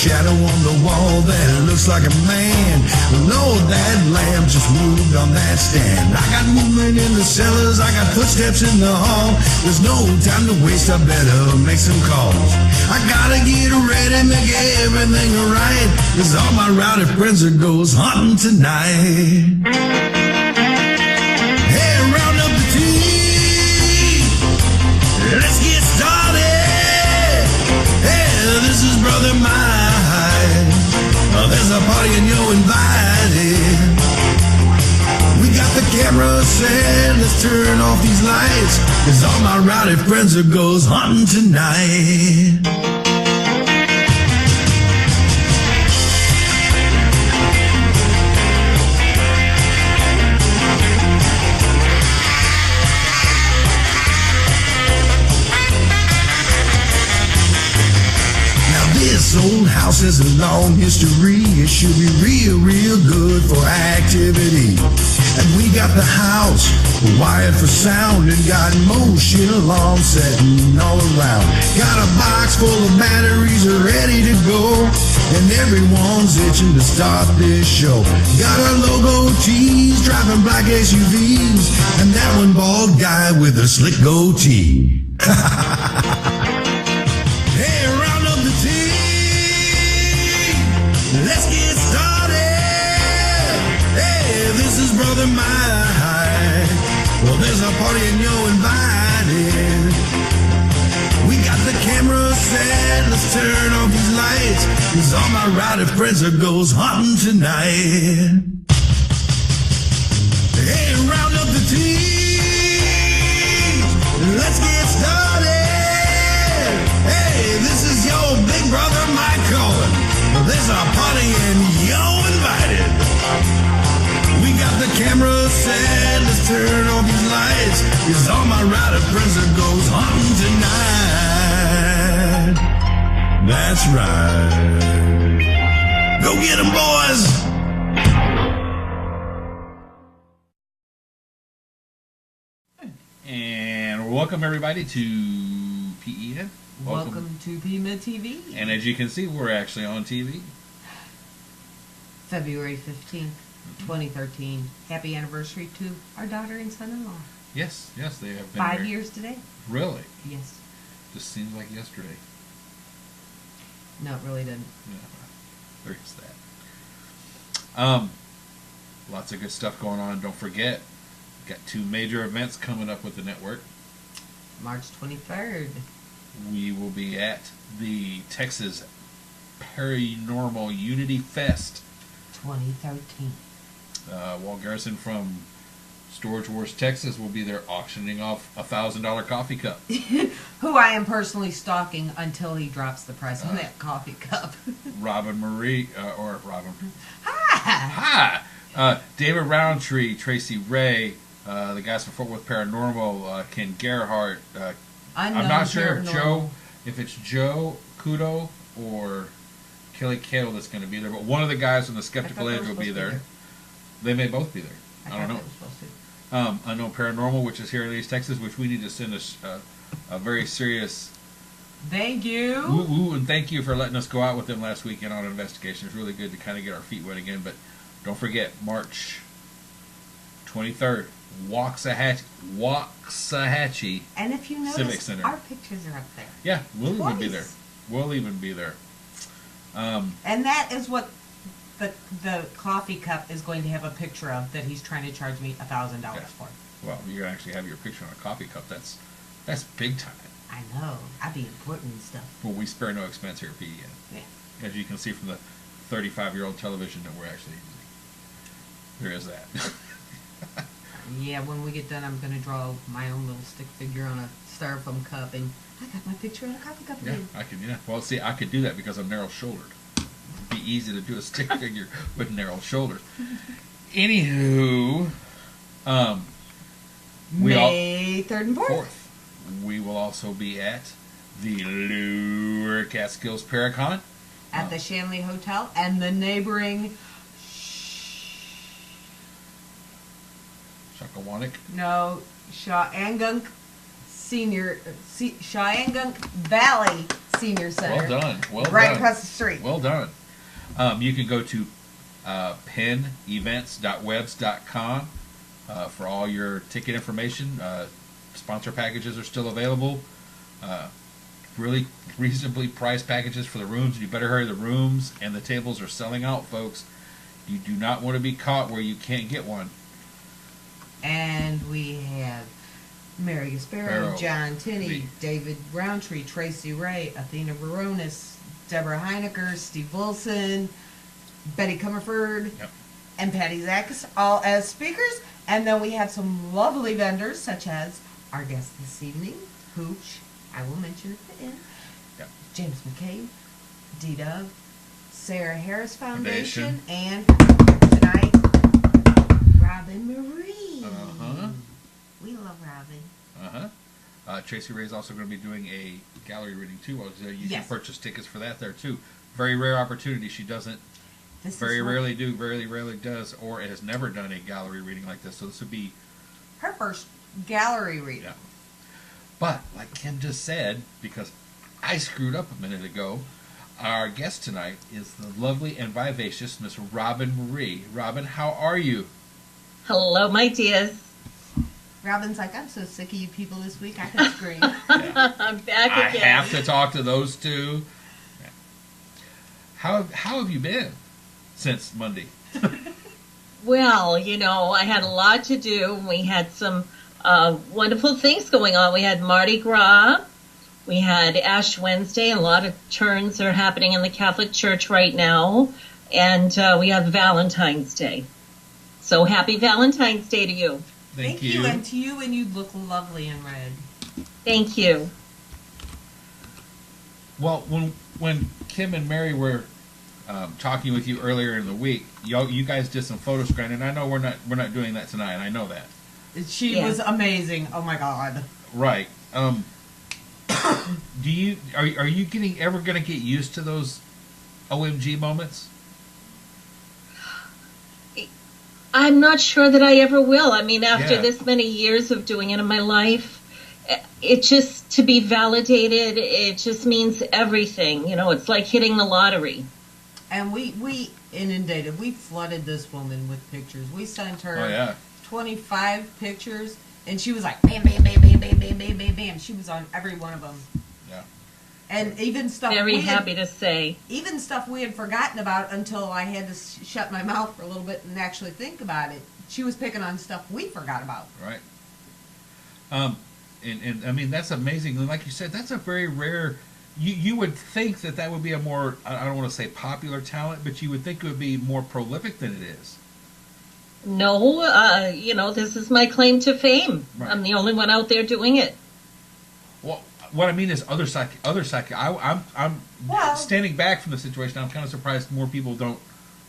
shadow on the wall that looks like a man. Lord, that lamp just moved on that stand. I got movement in the cellars, I got footsteps in the hall. There's no time to waste, I better make some calls. I gotta get ready, make everything right, 'cause all my rowdy friends are ghost hunting tonight. Hey, round up the team, let's get started. Hey, this is Brother Mine. There's a party and you're invited. We got the camera set, let's turn off these lights, 'cause all my rowdy friends are ghost hunting tonight. This old house has a long history. It should be real, real good for activity. And we got the house wired for sound and got motion alarms setting all around. Got a box full of batteries ready to go, and everyone's itching to start this show. Got our logo tees, driving black SUVs, and that one bald guy with a slick goatee. Let's get started. Hey, this is Brother Mine. Well, there's a party and you're invited. We got the camera set, let's turn off these lights, 'cause all my rowdy friends are ghost hunting tonight. Hey, round up the team, let's get started. Hey, this is your big brother Mike calling. Well, there's a party and you're invited. We got the camera set, let's turn off these lights, 'cause all my rowdy friends are ghost hunting tonight. That's right. Go get 'em, boys! And welcome everybody to PEN. Welcome to PEMA TV. And as you can see, we're actually on TV. February 15th, 2013. Happy anniversary to our daughter and son-in-law. Yes, they have been 5 there. years today. Really? Yes. Just seems like yesterday. No, it really didn't. Yeah, there is that. Lots of good stuff going on. Don't forget, got 2 major events coming up with the network. March 23rd. We will be at the Texas Paranormal Unity Fest. 2013. Walt Garrison from Storage Wars, Texas will be there auctioning off a $1,000 coffee cup. Who I am personally stalking until he drops the price on that coffee cup. Robyne Marie, or Robin. Hi! Hi! David Roundtree, Tracy Ray, the guys from Fort Worth Paranormal, Ken Gerhardt. I'm not sure if Joe, if it's Joe Kudo or Kelly Kale that's going to be there, but one of the guys from the Skeptical Edge will be there. They may both be there. I don't know. Unknown Paranormal, which is here in East Texas, which we need to send us a very serious thank you. Woo, and thank you for letting us go out with them last weekend on investigation. It's really good to kind of get our feet wet again. But don't forget, March 23rd, Waxahachie and if you notice, Civic Center. Our pictures are up there. Yeah, we'll even be there. We'll even be there. And that is what the coffee cup is going to have a picture of that he's trying to charge me $1,000 for. Well, you actually have your picture on a coffee cup. That's big time. I know. I'd be important and stuff. Well, we spare no expense here at PEN. Yeah. As you can see from the 35-year-old television that we're actually using. There is that. Yeah, when we get done, I'm going to draw my own little stick figure on a styrofoam cup, and I got my picture on a coffee cup again. Yeah, I can. Yeah. Well, see, I could do that because I'm narrow-shouldered. It'd be easy to do a stick figure with narrow shoulders. Anywho, May 3rd and 4th. We will also be at the Lure Catskills Paracon at the Shanley Hotel and the neighboring Shawangunk Valley Senior Center. Well done. Well right done. across the street. Well done. You can go to penevents.webs.com for all your ticket information. Sponsor packages are still available. Really reasonably priced packages for the rooms. You better hurry. The rooms and the tables are selling out, folks. You do not want to be caught where you can't get one. And we have Mary Gasparo, John Tinney, David Roundtree, Tracy Ray, Athena Baronis, Deborah Heinecker, Steve Wilson, Betty Comerford, and Patty Zachis, all as speakers. And then we have some lovely vendors, such as our guest this evening, Hooch, I will mention at the end, James McCabe, D-Dub, Sarah Harris Foundation, and tonight, Robyne Marie. We love Robyne. Tracy Ray is also going to be doing a gallery reading too. You can purchase tickets for that there too. Very rare opportunity. She doesn't very rarely does, or has never done a gallery reading like this. So this would be her first gallery reading. Yeah. But like Kim just said, because I screwed up a minute ago, our guest tonight is the lovely and vivacious Miss Robyne Marie. Robyne, how are you? Hello, my dears. Robyne's like, I'm so sick of you people this week, I can scream. I'm back again. I have to talk to those two. Yeah. How have you been since Monday? Well, you know, I had a lot to do. We had some wonderful things going on. We had Mardi Gras. We had Ash Wednesday. A lot of turns are happening in the Catholic Church right now. And we have Valentine's Day. So happy Valentine's Day to you. Thank you. And to you, and you look lovely in red. Thank you. Well, when Kim and Mary were talking with you earlier in the week, you guys did some photo screening, and I know we're not doing that tonight. I know that. She was amazing. Oh my God. Right. Are you ever going to get used to those OMG moments? I'm not sure that I ever will. I mean, after this many years of doing it in my life, it just, to be validated, it just means everything. You know, it's like hitting the lottery. And we inundated, we flooded this woman with pictures. We sent her 25 pictures, and she was like, bam, bam, bam, bam, bam, bam, bam, bam, bam. She was on every one of them. Yeah. And even stuff very happy to say. Even stuff we had forgotten about until I had to shut my mouth for a little bit and actually think about it. She was picking on stuff we forgot about. Right. And I mean, that's amazing. And like you said, that's a very rare. You would think that would be a more, I don't want to say popular talent, but you would think it would be more prolific than it is. No, you know, this is my claim to fame. Right. I'm the only one out there doing it. Well, what I mean is other psychic. I'm standing back from the situation. I'm kind of surprised more people don't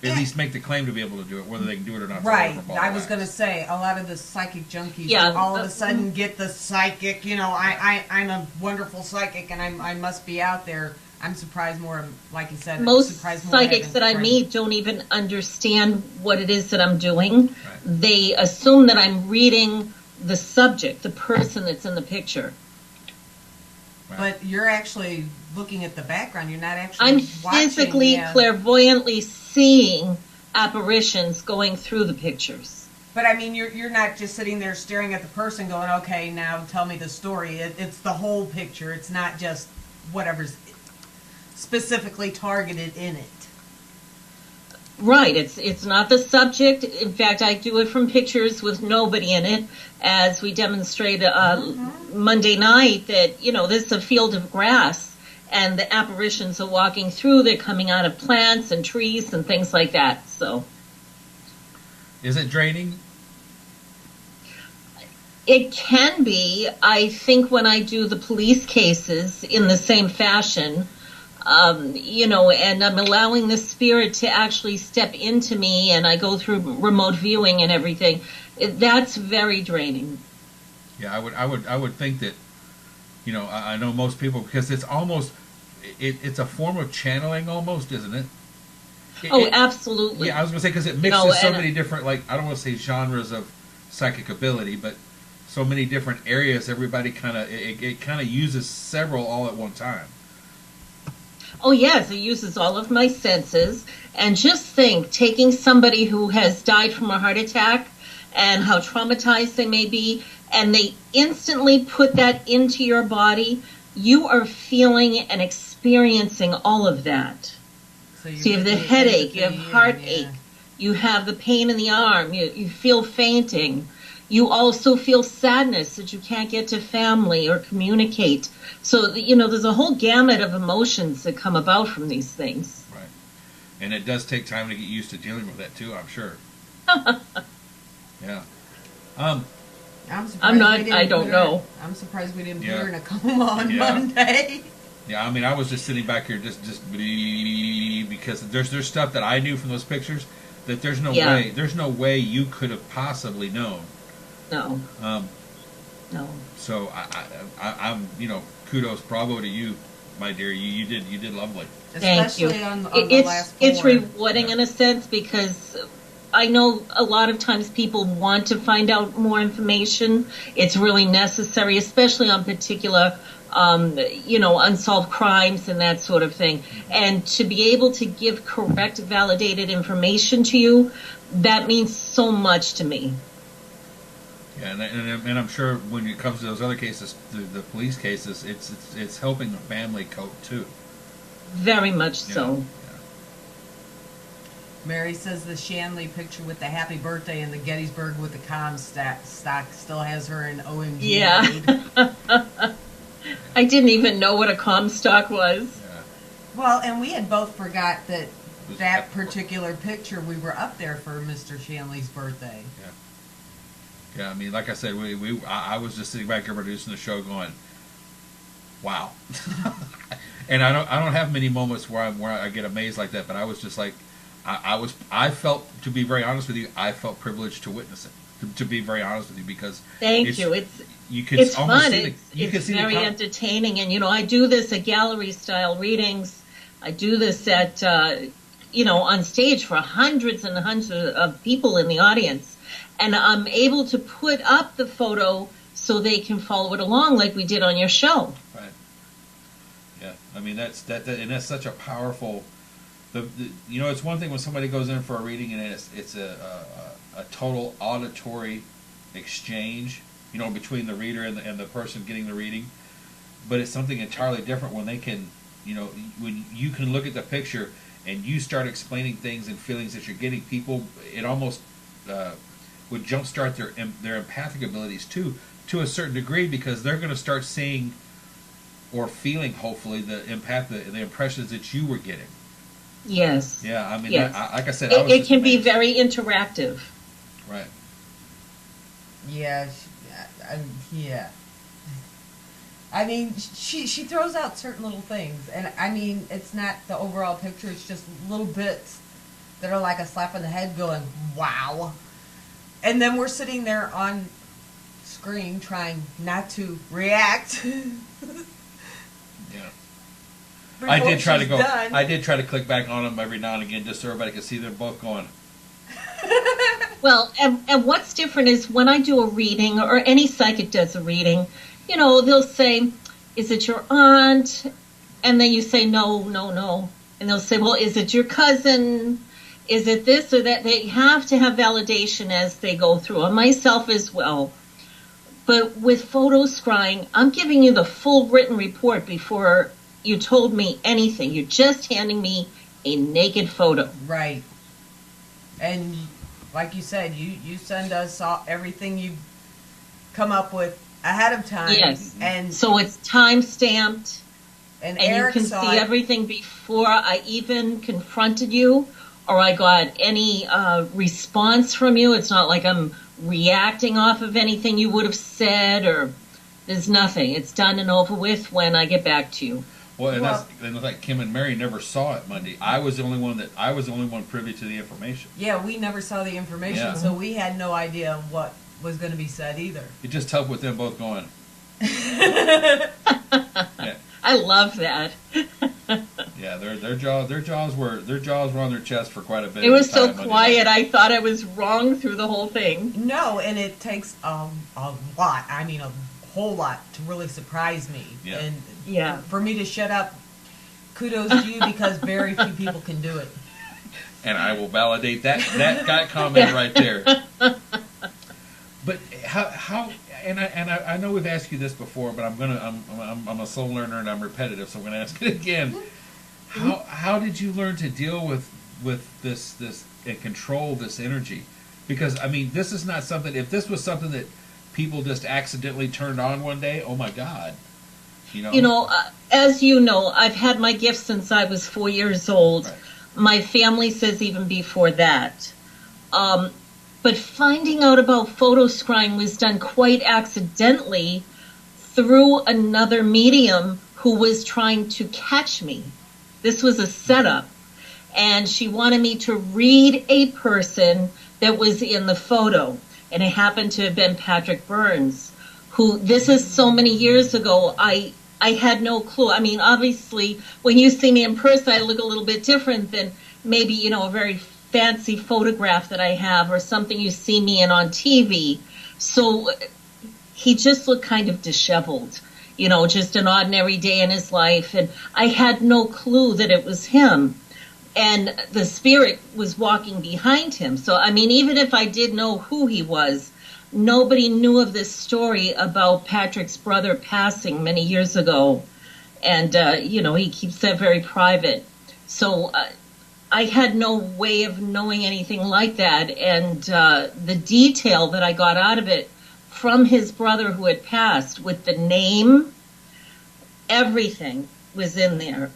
at least make the claim to be able to do it, whether they can do it or not. Right. I was going to say, a lot of the psychic junkies all of a sudden get the psychic, you know, I'm a wonderful psychic and I must be out there. I'm surprised more, like you said. Most psychics that I meet don't even understand what it is that I'm doing. Right. They assume that I'm reading the subject, the person that's in the picture. Right. But you're actually looking at the background. You're not actually I'm watching, physically, clairvoyantly seeing apparitions going through the pictures. But I mean, you're not just sitting there staring at the person going, okay, now tell me the story. It's the whole picture. It's not just whatever's specifically targeted in it. Right. It's not the subject. In fact, I do it from pictures with nobody in it, as we demonstrated Monday night that, you know, this is a field of grass, and the apparitions are walking through. They're coming out of plants and trees and things like that. So, is it draining? It can be. I think when I do the police cases in the same fashion, you know, and I'm allowing the spirit to actually step into me, and I go through remote viewing and everything. That's very draining. Yeah, I would think that, you know, I know most people, because it's almost, it's a form of channeling almost, isn't it? Absolutely. Yeah, I was going to say, because it mixes so many different, like, I don't want to say genres of psychic ability, but so many different areas. Everybody kind of, it kind of uses several all at one time. Oh, yes, it uses all of my senses. And just think, taking somebody who has died from a heart attack and how traumatized they may be, and they instantly put that into your body, you are feeling and experiencing all of that. So you have the headache, you have heartache, you have the pain in the arm, you feel fainting. You also feel sadness that you can't get to family or communicate. So, you know, there's a whole gamut of emotions that come about from these things. Right. And it does take time to get used to dealing with that, too, I'm sure. Yeah. I don't know. I'm surprised we didn't put her in a coma on Monday. Yeah, I mean, I was just sitting back here just because there's stuff that I knew from those pictures that there's no way you could have possibly known. No. No. So I'm, you know, kudos, bravo to you, my dear. You did lovely. Thank you. On the last it's rewarding in a sense, because I know a lot of times people want to find out more information. It's really necessary, especially on particular, you know, unsolved crimes and that sort of thing. And to be able to give correct, validated information to you, that means so much to me. Yeah, and I'm sure when it comes to those other cases, the police cases, it's helping the family cope too. Very much so. Yeah. Mary says the Shanley picture with the happy birthday and the Gettysburg with the Comstock still has her in OMG. Yeah. I didn't even know what a Comstock was. Yeah. Well, and we had both forgot that particular picture, we were up there for Mr. Shanley's birthday. Yeah. Yeah, I mean, like I said, I was just sitting back here producing the show, going, "Wow!" And I don't have many moments where I get amazed like that. But I was just like, I felt, to be very honest with you, I felt privileged to witness it. To be very honest with you, because thank you. It's fun. It's very entertaining, and you know, I do this at gallery style readings. I do this at on stage for hundreds and hundreds of people in the audience. And I'm able to put up the photo so they can follow it along like we did on your show. Right. Yeah. I mean, that's such a powerful, it's one thing when somebody goes in for a reading and it's a total auditory exchange, between the reader and the person getting the reading. But it's something entirely different when they can, when you can look at the picture and you start explaining things and feelings that you're getting. People, it almost would jumpstart their empathic abilities too, to a certain degree, because they're going to start seeing or feeling, hopefully, the impressions that you were getting. Yes. Yeah, I mean, yes. Like I said, it can be very interactive. Right. Yeah. Yeah. I mean, she throws out certain little things, and I mean, it's not the overall picture. It's just little bits that are like a slap on the head, going, "Wow!" And then we're sitting there on screen trying not to react. Yeah. I did try to click back on them every now and again just so everybody could see them both going. Well, and what's different is when I do a reading, or any psychic does a reading, they'll say, "Is it your aunt?" And then you say, "No, no, no." And they'll say, "Well, is it your cousin? Is it this or that?" They have to have validation as they go through, and myself as well. But with photo scrying, I'm giving you the full written report before you told me anything. You're just handing me a naked photo. Right. And like you said, you send us everything you come up with ahead of time. Yes. And so it's time stamped. And Eric you can see everything before I even confronted you or I got any response from you. It's not like I'm reacting off of anything you would have said, or there's nothing. It's done and over with when I get back to you. Well, and like Kim and Mary never saw it Monday. I was the only one privy to the information. Yeah, we never saw the information, so we had no idea what was going to be said either. It just helped with them both going. Yeah. I love that. Yeah, their jaws were on their chest for quite a bit. It was so quiet. I thought I was wrong through the whole thing. No, and it takes a lot. I mean, a whole lot to really surprise me. Yeah. And for me to shut up, kudos to you, because very few people can do it. And I will validate that comment right there. But how and I know we've asked you this before, but I'm a slow learner and I'm repetitive, so I'm gonna ask it again. How did you learn to deal with this and control this energy? Because I mean, this is not something. If this was something that people just accidentally turned on one day, oh my God, as you know, I've had my gift since I was 4 years old. Right. My family says even before that. But finding out about photo scrying was done quite accidentally through another medium who was trying to catch me. This was a setup. And she wanted me to read a person that was in the photo. And it happened to have been Patrick Burns, who, this is so many years ago, I had no clue. I mean, obviously, when you see me in person, I look a little bit different than maybe, a very fancy photograph that I have or something you see me in on TV. So he just looked kind of disheveled, just an ordinary day in his life. And I had no clue that it was him. And the spirit was walking behind him. So, I mean, even if I did know who he was, nobody knew of this story about Patrick's brother passing many years ago. And, he keeps that very private. So I had no way of knowing anything like that. And the detail that I got out of it from his brother who had passed, with the name, everything was in there.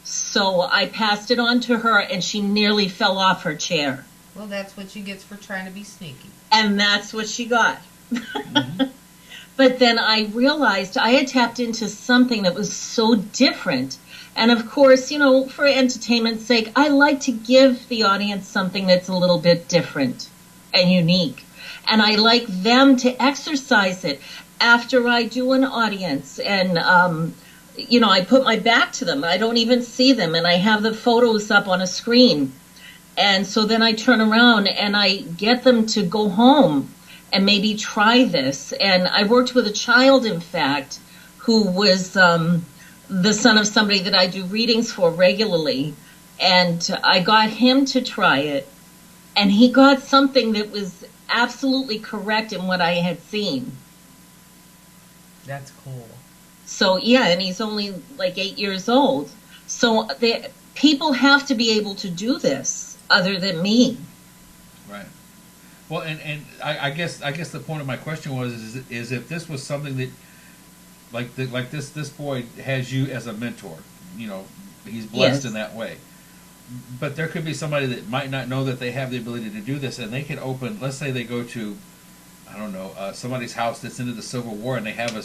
So I passed it on to her, and she nearly fell off her chair. Well, that's what she gets for trying to be sneaky. And that's what she got. Mm-hmm. But then I realized I had tapped into something that was so different. And of course, for entertainment's sake, I like to give the audience something that's a little bit different and unique. And I like them to exercise it after I do an audience and, I put my back to them. I don't even see them, and I have the photos up on a screen. And so then I turn around and I get them to go home and maybe try this. And I worked with a child, in fact, who was the son of somebody that I do readings for regularly. And I got him to try it. And he got something that was absolutely correct in what I had seen. That's cool. So, yeah, and he's only like 8 years old. So people have to be able to do this other than me. Right. Well, and I guess the point of my question is if this was something that, like this boy has you as a mentor, he's blessed in that way. But there could be somebody that might not know that they have the ability to do this, and they can open, let's say they go to, I don't know, somebody's house that's into the Civil War, and they have a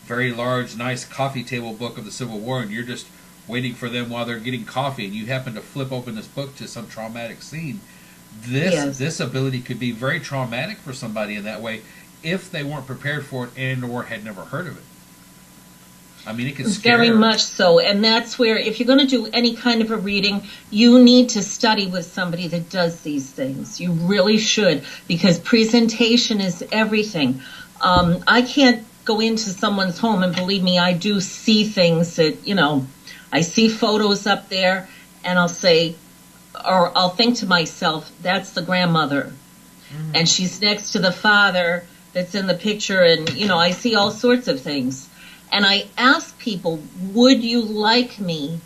very large, nice coffee table book of the Civil War, and you're just waiting for them while they're getting coffee, and you happen to flip open this book to some traumatic scene. This ability could be very traumatic for somebody in that way if they weren't prepared for it and or had never heard of it. I mean, it can scare. Very much so. And that's where, if you're going to do any kind of a reading, you need to study with somebody that does these things. You really should, because presentation is everything. I can't go into someone's home, and believe me, I do see things that, I see photos up there, and I'll say, or I'll think to myself, that's the grandmother. Mm-hmm. And she's next to the father that's in the picture, and, I see all sorts of things. And I ask people, would you like me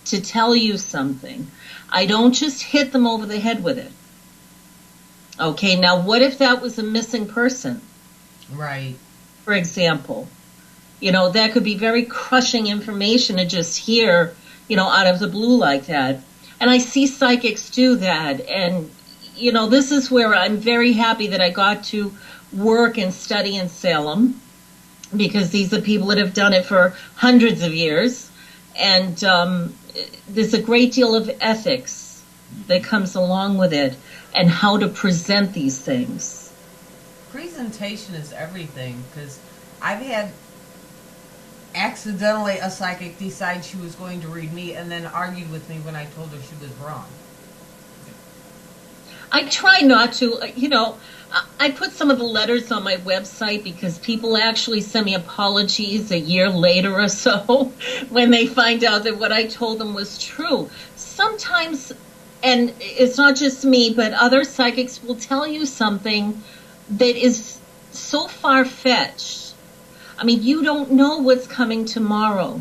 to tell you something? I don't just hit them over the head with it. Okay, now what if that was a missing person? Right. For example, that could be very crushing information to just hear, out of the blue like that. And I see psychics do that. And, this is where I'm very happy that I got to work and study in Salem, because these are people that have done it for hundreds of years. And there's a great deal of ethics that comes along with it, and how to present these things. Presentation is everything, because I've had accidentally a psychic decide she was going to read me and then argued with me when I told her she was wrong. I try not to, I put some of the letters on my website because people actually send me apologies a year later or so when they find out that what I told them was true. Sometimes, and it's not just me, but other psychics will tell you something that is so far-fetched. I mean, you don't know what's coming tomorrow.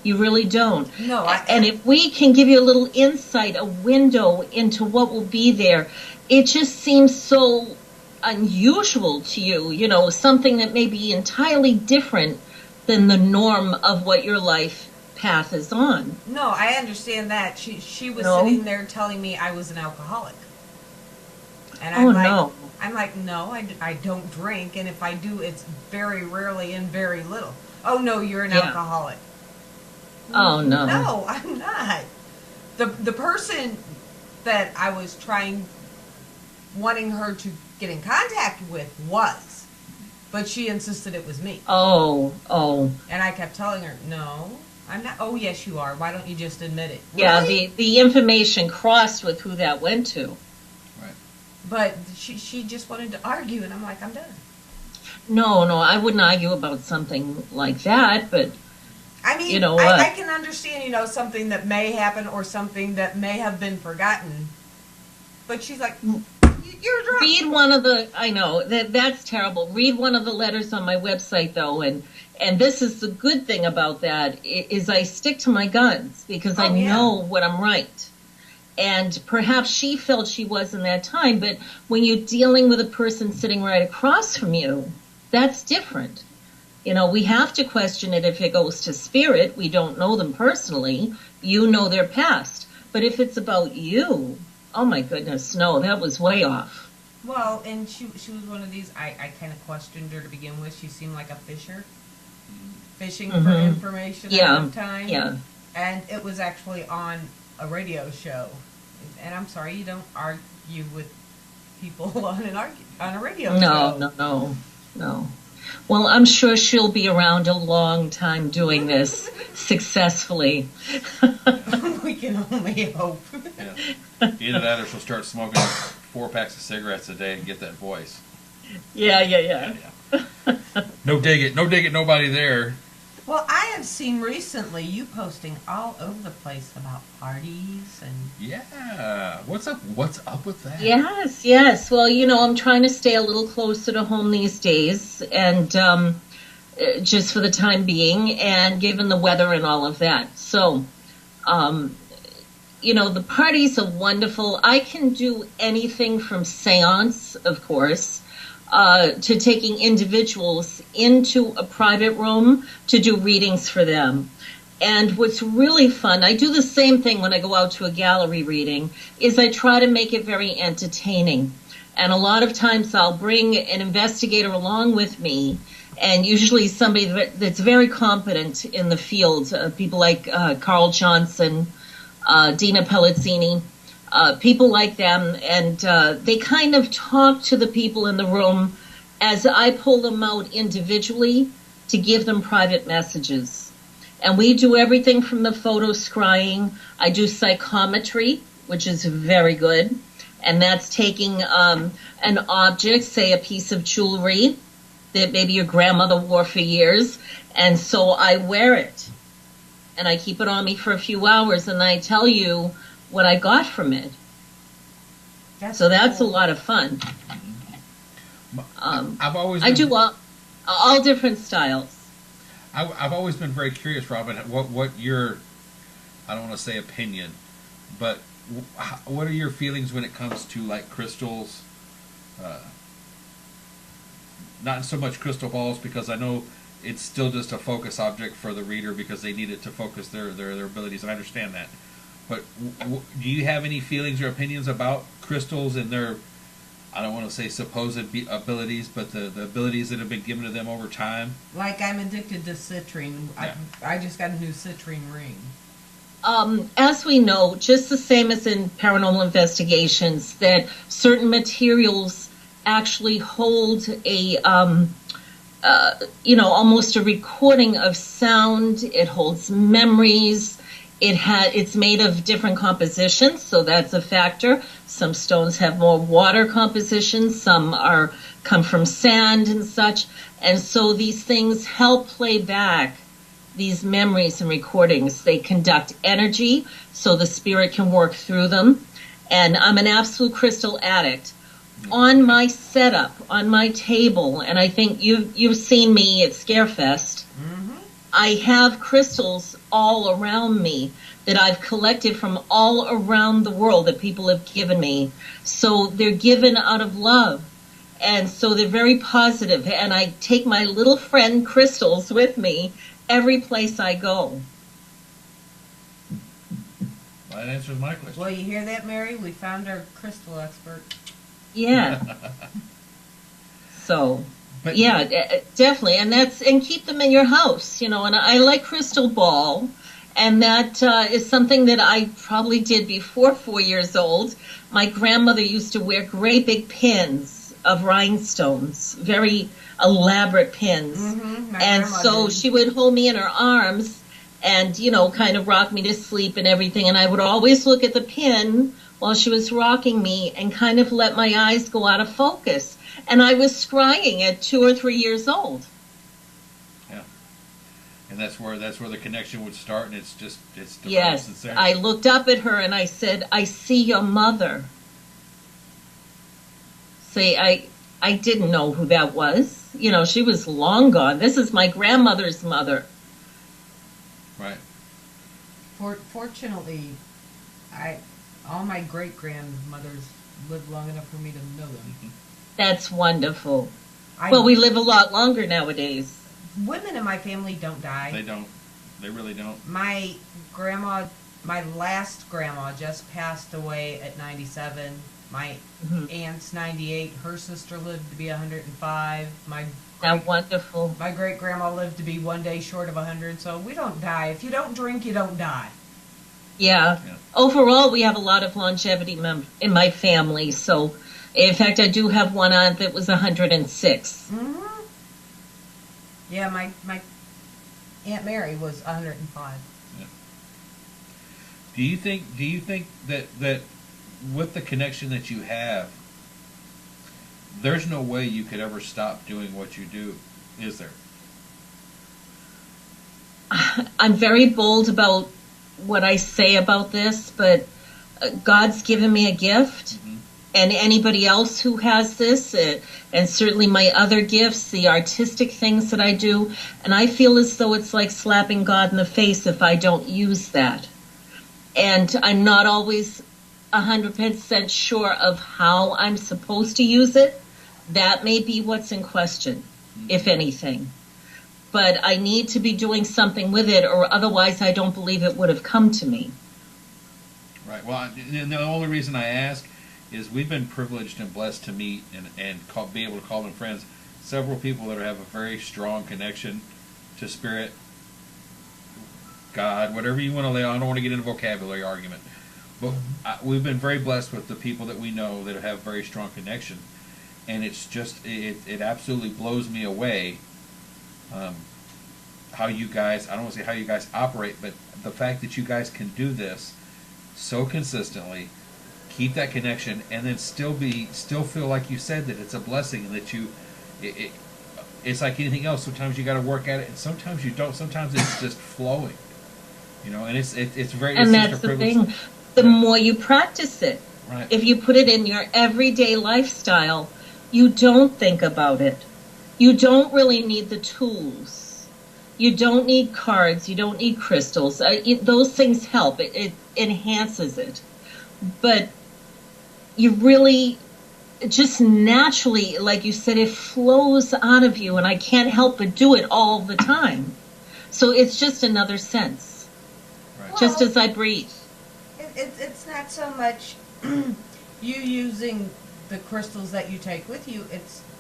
You really don't. No. And if we can give you a little insight, a window into what will be there, it just seems so unusual to you, something that may be entirely different than the norm of what your life path is on. No, I understand that. She was sitting there telling me I was an alcoholic. And I'm like, no, I don't drink, and if I do, it's very rarely and very little. Oh, no, you're an alcoholic. Oh, no. No, I'm not. The person that I was wanting her to get in contact with was, but she insisted it was me. Oh. And I kept telling her, no, I'm not. Oh, yes, you are. Why don't you just admit it? Yeah, really? the information crossed with who that went to. Right. But she just wanted to argue, and I'm like, I'm done. No, I wouldn't argue about something like that, but I mean, I can understand, something that may happen or something that may have been forgotten. But she's like, you're drunk. Read one of the, I know, that's terrible. Read one of the letters on my website, though, and this is the good thing about that, is I stick to my guns, because I know what I'm right. And perhaps she felt she was in that time, but when you're dealing with a person sitting right across from you, that's different. We have to question it if it goes to spirit. We don't know them personally. You know their past. But if it's about you, oh my goodness, no, that was way off. Well, and she was one of these, I kind of questioned her to begin with. She seemed like a fisher, fishing for information at the time. Yeah. And it was actually on a radio show. And I'm sorry, you don't argue with people on a radio show. No. Well, I'm sure she'll be around a long time doing this successfully. We can only hope. Yeah. Either that or she'll start smoking 4 packs of cigarettes a day and get that voice. Yeah. No dig it, nobody there. Well, I have seen recently you posting all over the place about parties and... Yeah. What's up with that? Yes. Well, I'm trying to stay a little closer to home these days, and just for the time being, and given the weather and all of that. So, the parties are wonderful. I can do anything from seance, of course, to taking individuals into a private room to do readings for them. And what's really fun, I do the same thing when I go out to a gallery reading, is I try to make it very entertaining. And a lot of times I'll bring an investigator along with me, and usually somebody that's very competent in the field, people like Carl Johnson, Dina Pellezzini, people like them, and they kind of talk to the people in the room as I pull them out individually to give them private messages. And we do everything from the photo scrying. I do psychometry, which is very good, and that's taking an object, say a piece of jewelry that maybe your grandmother wore for years, and so I wear it, and I keep it on me for a few hours, and I tell you what I got from it. That's a lot of fun. I do all different styles. I've always been very curious, Robyne, what your, I don't want to say opinion, but what are your feelings when it comes to like crystals? Not so much crystal balls, because I know it's still just a focus object for the reader because they need it to focus their abilities, and I understand that. But do you have any feelings or opinions about crystals and their, I don't want to say supposed abilities, but the abilities that have been given to them over time? Like I'm addicted to citrine. Yeah. I just got a new citrine ring. As we know, just the same as in paranormal investigations, that certain materials actually hold a, almost a recording of sound. It holds memories. It's made of different compositions, so that's a factor. Some stones have more water compositions, some come from sand and such, and so these things help play back these memories and recordings. They conduct energy, so the spirit can work through them. And I'm an absolute crystal addict. On my setup, on my table, and I think you've seen me at Scarefest, I have crystals all around me that I've collected from all around the world that people have given me. So they're given out of love. And so they're very positive. And I take my little friend crystals with me every place I go. Well, that answers my question. Well, you hear that, Mary? We found our crystal expert. Yeah. So... But, yeah, definitely, and keep them in your house, and I like crystal ball, and that is something that I probably did before 4 years old. My grandmother used to wear great big pins of rhinestones, very elaborate pins, and so she would hold me in her arms and, kind of rock me to sleep and everything, and I would always look at the pin while she was rocking me and kind of let my eyes go out of focus. And I was scrying at 2 or 3 years old. Yeah, and that's where the connection would start, and it's divine yes. sincerity. I looked up at her and I said, "I see your mother." See, I didn't know who that was. She was long gone. This is my grandmother's mother. Right. Fortunately, all my great grandmothers lived long enough for me to know them. That's wonderful. Well, we live a lot longer nowadays. Women in my family don't die. They don't. They really don't. My last grandma just passed away at 97. My aunt's 98. Her sister lived to be 105. That's wonderful. My great grandma lived to be one day short of 100. So we don't die. If you don't drink, you don't die. Yeah. Overall, we have a lot of longevity in my family. So, in fact, I do have one aunt that was 106. Yeah, my Aunt Mary was 105. Yeah. Do you think that with the connection that you have, there's no way you could ever stop doing what you do, is there? I'm very bold about what I say about this, but God's given me a gift, and anybody else who has this, and certainly my other gifts, the artistic things that I do, and I feel as though it's like slapping God in the face if I don't use that. And I'm not always 100% sure of how I'm supposed to use it. That may be what's in question, if anything. But I need to be doing something with it, or otherwise I don't believe it would have come to me. Right. Well, and the only reason I ask is we've been privileged and blessed to meet and be able to call them friends. Several people that have a very strong connection to spirit, God, whatever you want to lay on. I don't want to get into a vocabulary argument. But we've been very blessed with the people that we know that have very strong connection. And it's just, it absolutely blows me away how you guys, I don't want to say how you guys operate, but the fact that you guys can do this so consistently, keep that connection, and then still feel like you said that it's a blessing, and that it's like anything else. Sometimes you got to work at it, and sometimes you don't. Sometimes it's just flowing, and it's very. And that's the thing. The more you practice it, right. If you put it in your everyday lifestyle, you don't think about it. You don't really need the tools. You don't need cards. You don't need crystals. Those things help. It enhances it. But you really just naturally, like you said, it flows out of you, and I can't help but do it all the time. So it's just another sense, right. Just as I breathe. It's not so much you using the crystals that you take with you,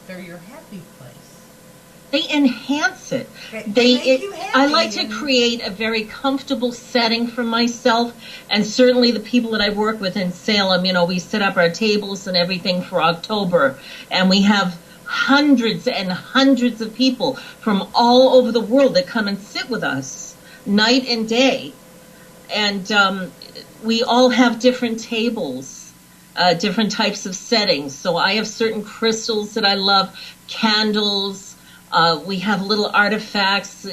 they're your happy place. They enhance it. They make you happy. I like to create a very comfortable setting for myself, and certainly the people that I work with in Salem, we set up our tables and everything for October, and we have hundreds and hundreds of people from all over the world that come and sit with us night and day. And we all have different tables, different types of settings. So I have certain crystals that I love, candles. We have little artifacts,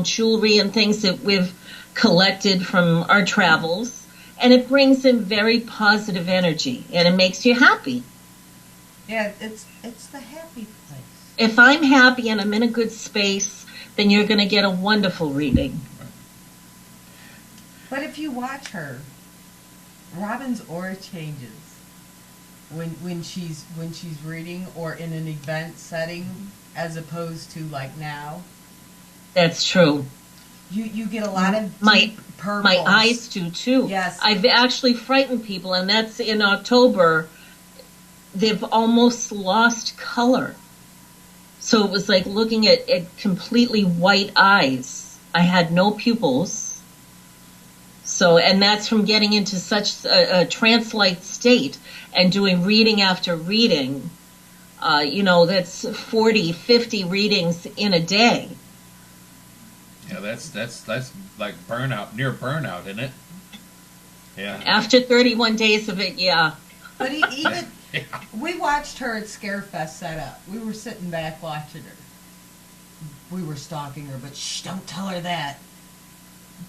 jewelry and things that we've collected from our travels. And it brings in very positive energy, and it makes you happy. Yeah, it's the happy place. If I'm happy and I'm in a good space, then you're going to get a wonderful reading. But if you watch her, Robin's aura changes when she's reading or in an event setting, as opposed to like now. That's true. You get a lot of deep purples. My eyes do too. Yes. I've actually frightened people, and that's in October. They've almost lost color. So it was like looking at completely white eyes. I had no pupils. So, and that's from getting into such a trance-like state and doing reading after reading. That's 40, 50 readings in a day. Yeah, that's like burnout, near burnout, isn't it? Yeah. After 31 days of it, yeah. But even we watched her at Scarefest set up. We were sitting back watching her. We were stalking her, but shh, don't tell her that.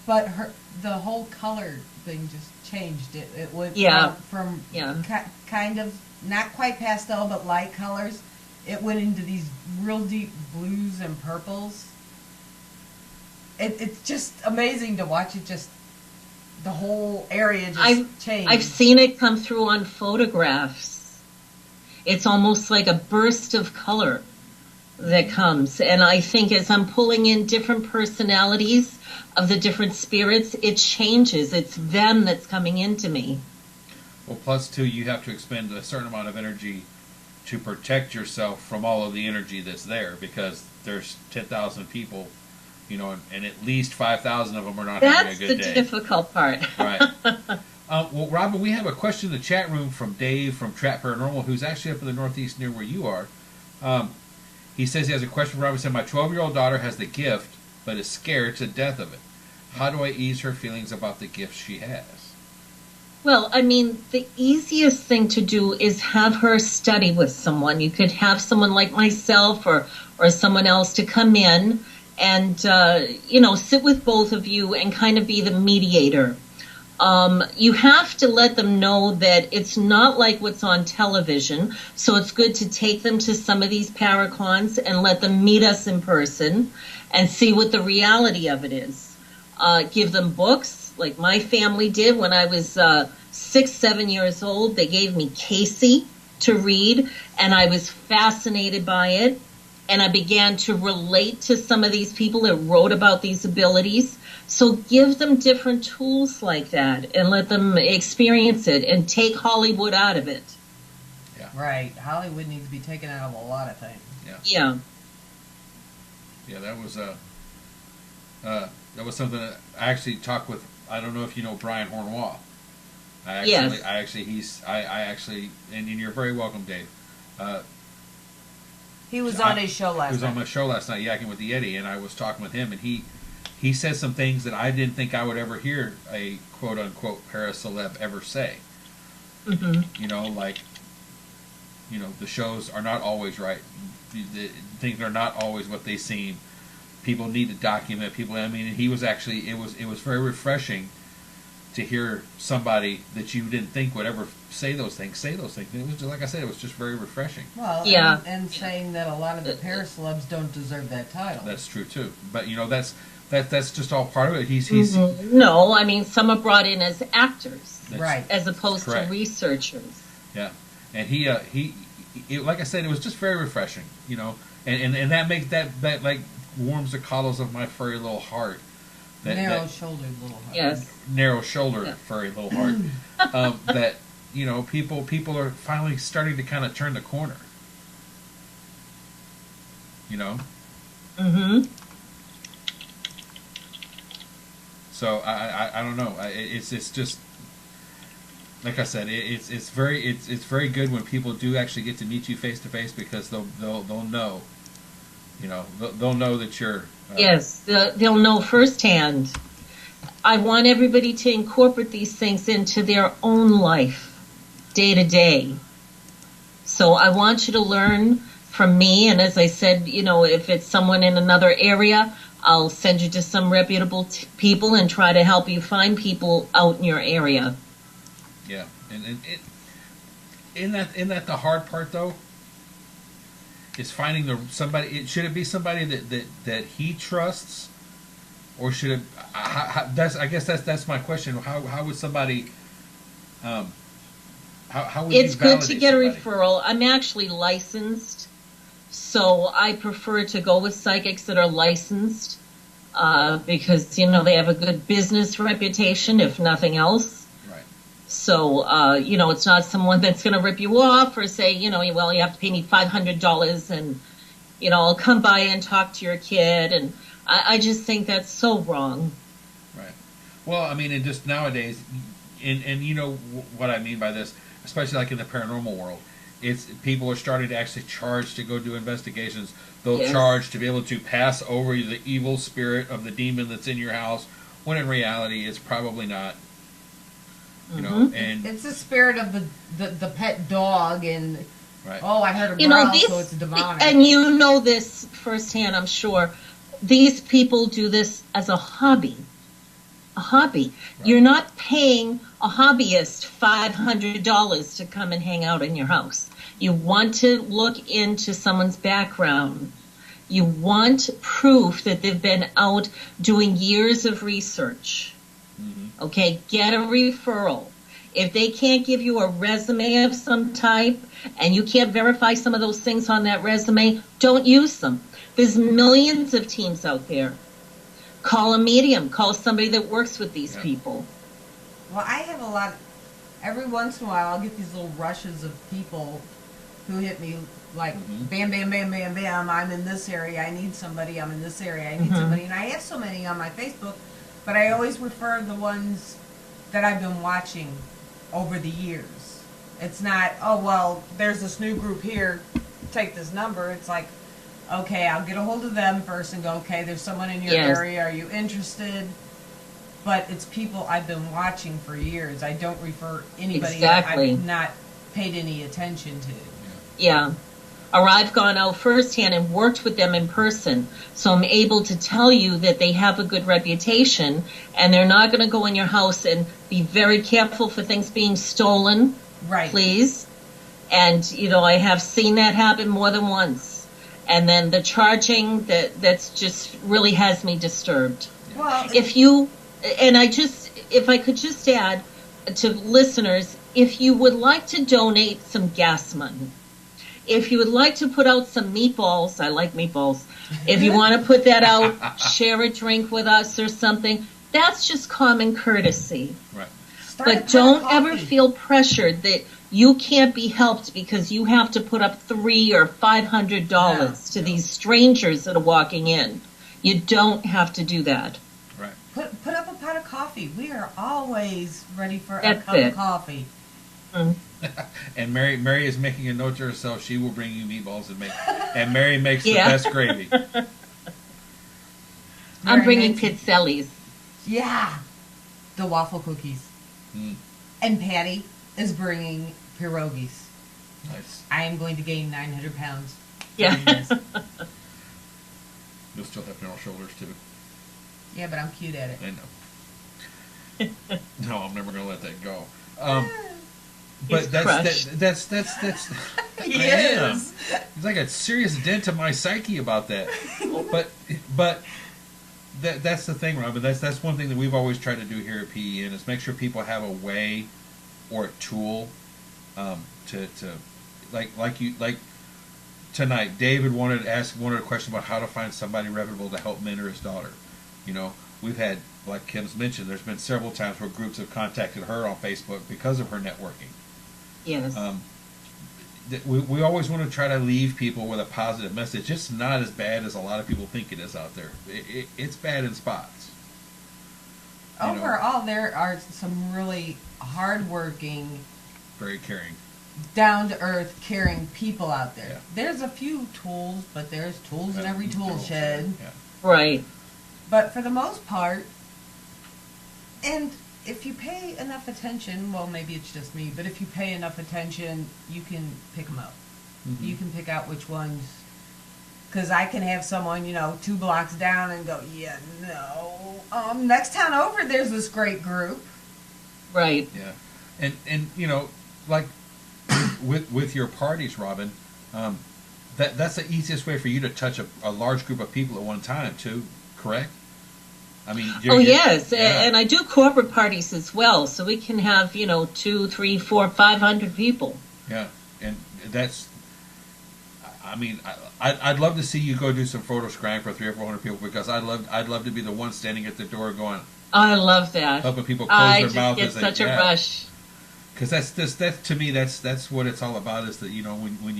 But the whole color thing just changed. It went from kind of not quite pastel, but light colors. It went into these real deep blues and purples. It's just amazing to watch it. Just the whole area just change. I've seen it come through on photographs. It's almost like a burst of color that comes. And I think as I'm pulling in different personalities of the different spirits, it changes. It's them that's coming into me. Well, plus, too, you have to expend a certain amount of energy to protect yourself from all of the energy that's there, because there's 10,000 people, and at least 5,000 of them are not having a good day. That's the difficult part. Right. Well, Robin, we have a question in the chat room from Dave from Trap Paranormal, who's actually up in the Northeast near where you are. He says he has a question for Robyne. He said, my 12-year-old daughter has the gift, but is scared to death of it. How do I ease her feelings about the gift she has? Well, I mean, the easiest thing to do is have her study with someone. You could have someone like myself or someone else to come in and, sit with both of you and kind of be the mediator. You have to let them know that it's not like what's on television, so it's good to take them to some of these paracons and let them meet us in person and see what the reality of it is. Give them books, like my family did when I was 6-7 years old. They gave me Casey to read, and I was fascinated by it, and I began to relate to some of these people that wrote about these abilities. So give them different tools like that and let them experience it and take Hollywood out of it. Yeah. Right. Hollywood needs to be taken out of a lot of things. Yeah. Yeah, that was something that I actually talked with. I don't know if you know Brian Hornwall. Yes. I actually, and you're very welcome, Dave. He was on his show last night. He was on my show last night, Yakking with the Yeti, and I was talking with him, and he said some things that I didn't think I would ever hear a quote-unquote paraceleb ever say. Mm-hmm. The shows are not always right. Things are not always what they seem. People need to document people. I mean, he was actually, it was very refreshing to hear somebody that you didn't think would ever say those things. It was just, like I said, it was just very refreshing. Well, yeah. and saying that a lot of the paracelebs don't deserve that title. That's true too. But that's just all part of it. He's No, I mean, some are brought in as actors, right, as opposed correct. to researchers. Yeah, and he like I said, it was just very refreshing, and that makes that like warms the cockles of my furry little heart. Narrow-shouldered little heart. Yes. Narrow-shouldered furry little heart. That people are finally starting to kind of turn the corner. Mm-hmm. So I don't know. It's just like I said. It's very good when people do actually get to meet you face to face, because they'll know. They'll know that you're. Yes, they'll know firsthand. I want everybody to incorporate these things into their own life, day to day. So I want you to learn from me, and as I said, if it's someone in another area, I'll send you to some reputable people and try to help you find people out in your area. Yeah, and isn't that the hard part though? Is finding somebody. Should it be somebody that he trusts, or should it? I guess that's my question. How would somebody? How would it's you good to get somebody? A referral. I'm actually licensed, so I prefer to go with psychics that are licensed because they have a good business reputation, if nothing else. So, it's not someone that's going to rip you off or say, well, you have to pay me $500 and, I'll come by and talk to your kid. And I just think that's so wrong. Right. Well, I mean, and just nowadays, and you know what I mean by this, especially like in the paranormal world, it's people are starting to actually charge to go do investigations. They'll charge to be able to pass over the evil spirit of the demon that's in your house, when in reality it's probably not. And it's the spirit of the pet dog, and right. Oh, I heard a growl, so it's demonic. And this firsthand, I'm sure. These people do this as a hobby. Right. You're not paying a hobbyist $500 to come and hang out in your house. You want to look into someone's background. You want proof that they've been out doing years of research. Mm-hmm. Okay, get a referral. If they can't give you a resume of some type and you can't verify some of those things on that resume, don't use them. There's millions of teams out there. Call a medium. Call somebody that works with these people. Well, I have a lot. Every once in a while, I'll get these little rushes of people who hit me like, bam, bam, bam, bam, bam. I'm in this area. I need somebody. I'm in this area. I need somebody. And I have so many on my Facebook, but I always refer the ones that I've been watching over the years. It's not, oh, well, there's this new group here. Take this number. It's like, okay, I'll get a hold of them first and go, okay, there's someone in your area, are you interested? But it's people I've been watching for years. I don't refer anybody I've not paid any attention to. Yeah. Or I've gone out firsthand and worked with them in person. So I'm able to tell you that they have a good reputation and they're not going to go in your house, and be very careful for things being stolen. Right. Please. And, I have seen that happen more than once. And then the charging, that's just really has me disturbed. Well, if I could just add to listeners, if you would like to donate some gas money, if you would like to put out some meatballs, I like meatballs. If you want to put that out, share a drink with us or something, that's just common courtesy. Right. But don't ever feel pressured that you can't be helped because you have to put up $300 or $500 to these strangers that are walking in. You don't have to do that. Right. Put up a pot of coffee. We are always ready for a cup of coffee. Mm. And Mary is making a note to herself. She will bring you meatballs and Mary makes the best gravy. I'm bringing pizzellis. Yeah, the waffle cookies. Mm. And Patty is bringing pierogies. Nice. I am going to gain 900 pounds. Yeah. You'll still have narrow shoulders too. Yeah, but I'm cute at it. I know. No, I'm never going to let that go. But that's Yes. It's like a serious dent to my psyche about that. But that's the thing, Robin. That's one thing that we've always tried to do here at PEN is make sure people have a way or a tool to like tonight. David wanted a question about how to find somebody reputable to help mentor his daughter. We've had, like Kim's mentioned, there's been several times where groups have contacted her on Facebook because of her networking. Yes. We always want to try to leave people with a positive message. It's not as bad as a lot of people think it is out there. It's bad in spots. Overall, there are some really hardworking, very caring, down-to-earth, caring people out there. Yeah. There's a few tools, but there's tools in every tool shed. Yeah. Right. But for the most part, and if you pay enough attention, well, maybe it's just me, but if you pay enough attention, you can pick them up. Mm-hmm. You can pick out which ones, because I can have someone, 2 blocks down and go, next town over, there's this great group. Right. Yeah. And like with your parties, Robin, that's the easiest way for you to touch a large group of people at one time, too, correct? I mean, yes, and I do corporate parties as well, so we can have 2, 3, 4, 500 people. Yeah, and that's. I mean, I'd love to see you go do some photo scrying for 300 or 400 people, because I'd love to be the one standing at the door going. I love that. Helping people close their mouth. I just get such a rush. Because that's to me that's what it's all about, is that when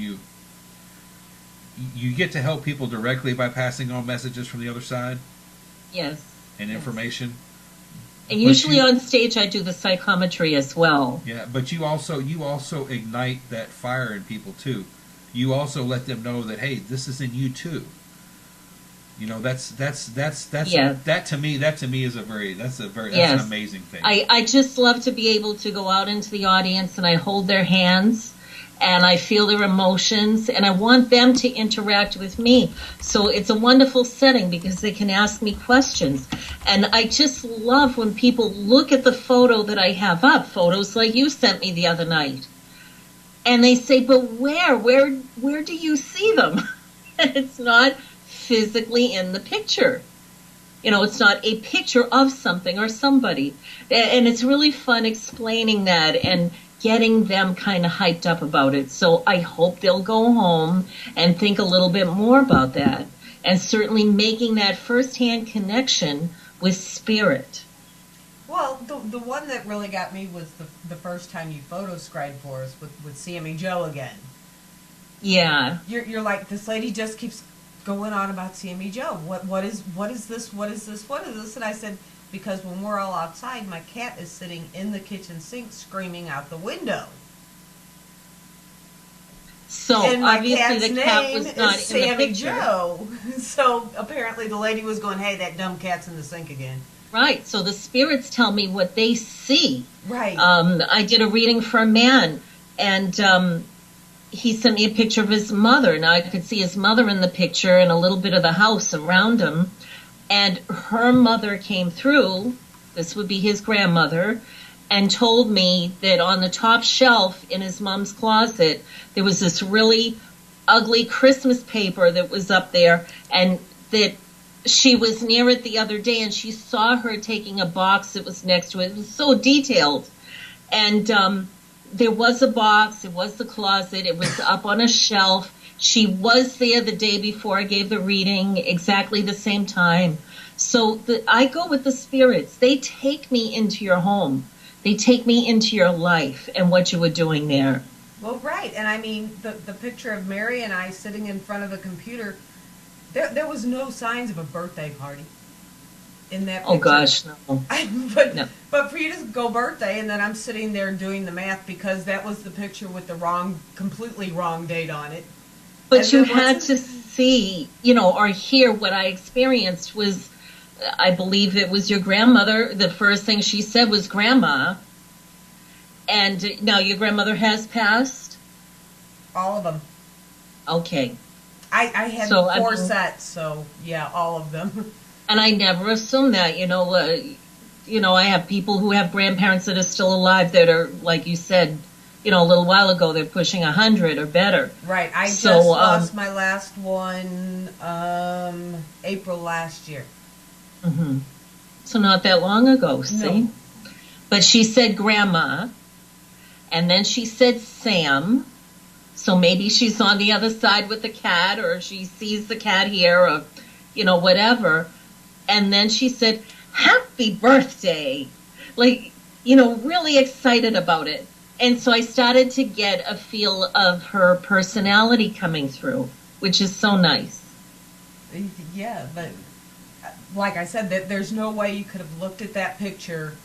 you get to help people directly by passing on messages from the other side. Yes. And information. And usually on stage I do the psychometry as well. Yeah, but you also ignite that fire in people too. You also let them know that, hey, this is in you too. That's that to me is an amazing thing. I just love to be able to go out into the audience and I hold their hands and I feel their emotions, and I want them to interact with me. So it's a wonderful setting because they can ask me questions. And I just love when people look at the photo that I have up, photos like you sent me the other night, and they say, but where do you see them? And it's not physically in the picture. It's not a picture of something or somebody. And it's really fun explaining that and getting them kind of hyped up about it. So I hope they'll go home and think a little bit more about that, and certainly making that firsthand connection with spirit. Well, the one that really got me was the first time you photo scribed for us with Sammy Joe again. Yeah. You're like, this lady just keeps going on about Sammy Joe. What is this? And I said, because when we're all outside, my cat is sitting in the kitchen sink screaming out the window. So and my obviously the cat was not in Sammy the picture. Joe. So apparently the lady was going, "Hey, that dumb cat's in the sink again." Right. So the spirits tell me what they see. Right. I did a reading for a man, and he sent me a picture of his mother. Now I could see his mother in the picture and a little bit of the house around him. And her mother came through, this would be his grandmother, and told me that on the top shelf in his mom's closet, there was this really ugly Christmas paper that was up there, and that she was near it the other day, and she saw her taking a box that was next to it. It was so detailed. And there was a box, it was the closet, it was up on a shelf. She was there the day before I gave the reading, exactly the same time. So I go with the spirits. They take me into your home. They take me into your life and what you were doing there. Well, right. And I mean, the picture of Mary and I sitting in front of a computer, there was no signs of a birthday party in that picture. Oh, gosh, no. No. But for you to go birthday, and then I'm sitting there doing the math because that was the picture with the completely wrong date on it. But you had to see, or hear what I experienced was, I believe it was your grandmother. The first thing she said was grandma. And now your grandmother has passed? All of them. Okay. I had four sets, so yeah, all of them. And I never assumed that, I have people who have grandparents that are still alive that are, like you said, a little while ago, they're pushing 100 or better. Right. I just lost my last one April last year. Mm-hmm. So not that long ago, see? No. But she said grandma, and then she said Sam. So maybe she's on the other side with the cat, or she sees the cat here, or, whatever. And then she said, happy birthday. Really excited about it. And so I started to get a feel of her personality coming through, which is so nice. Yeah, but like I said, there's no way you could have looked at that picture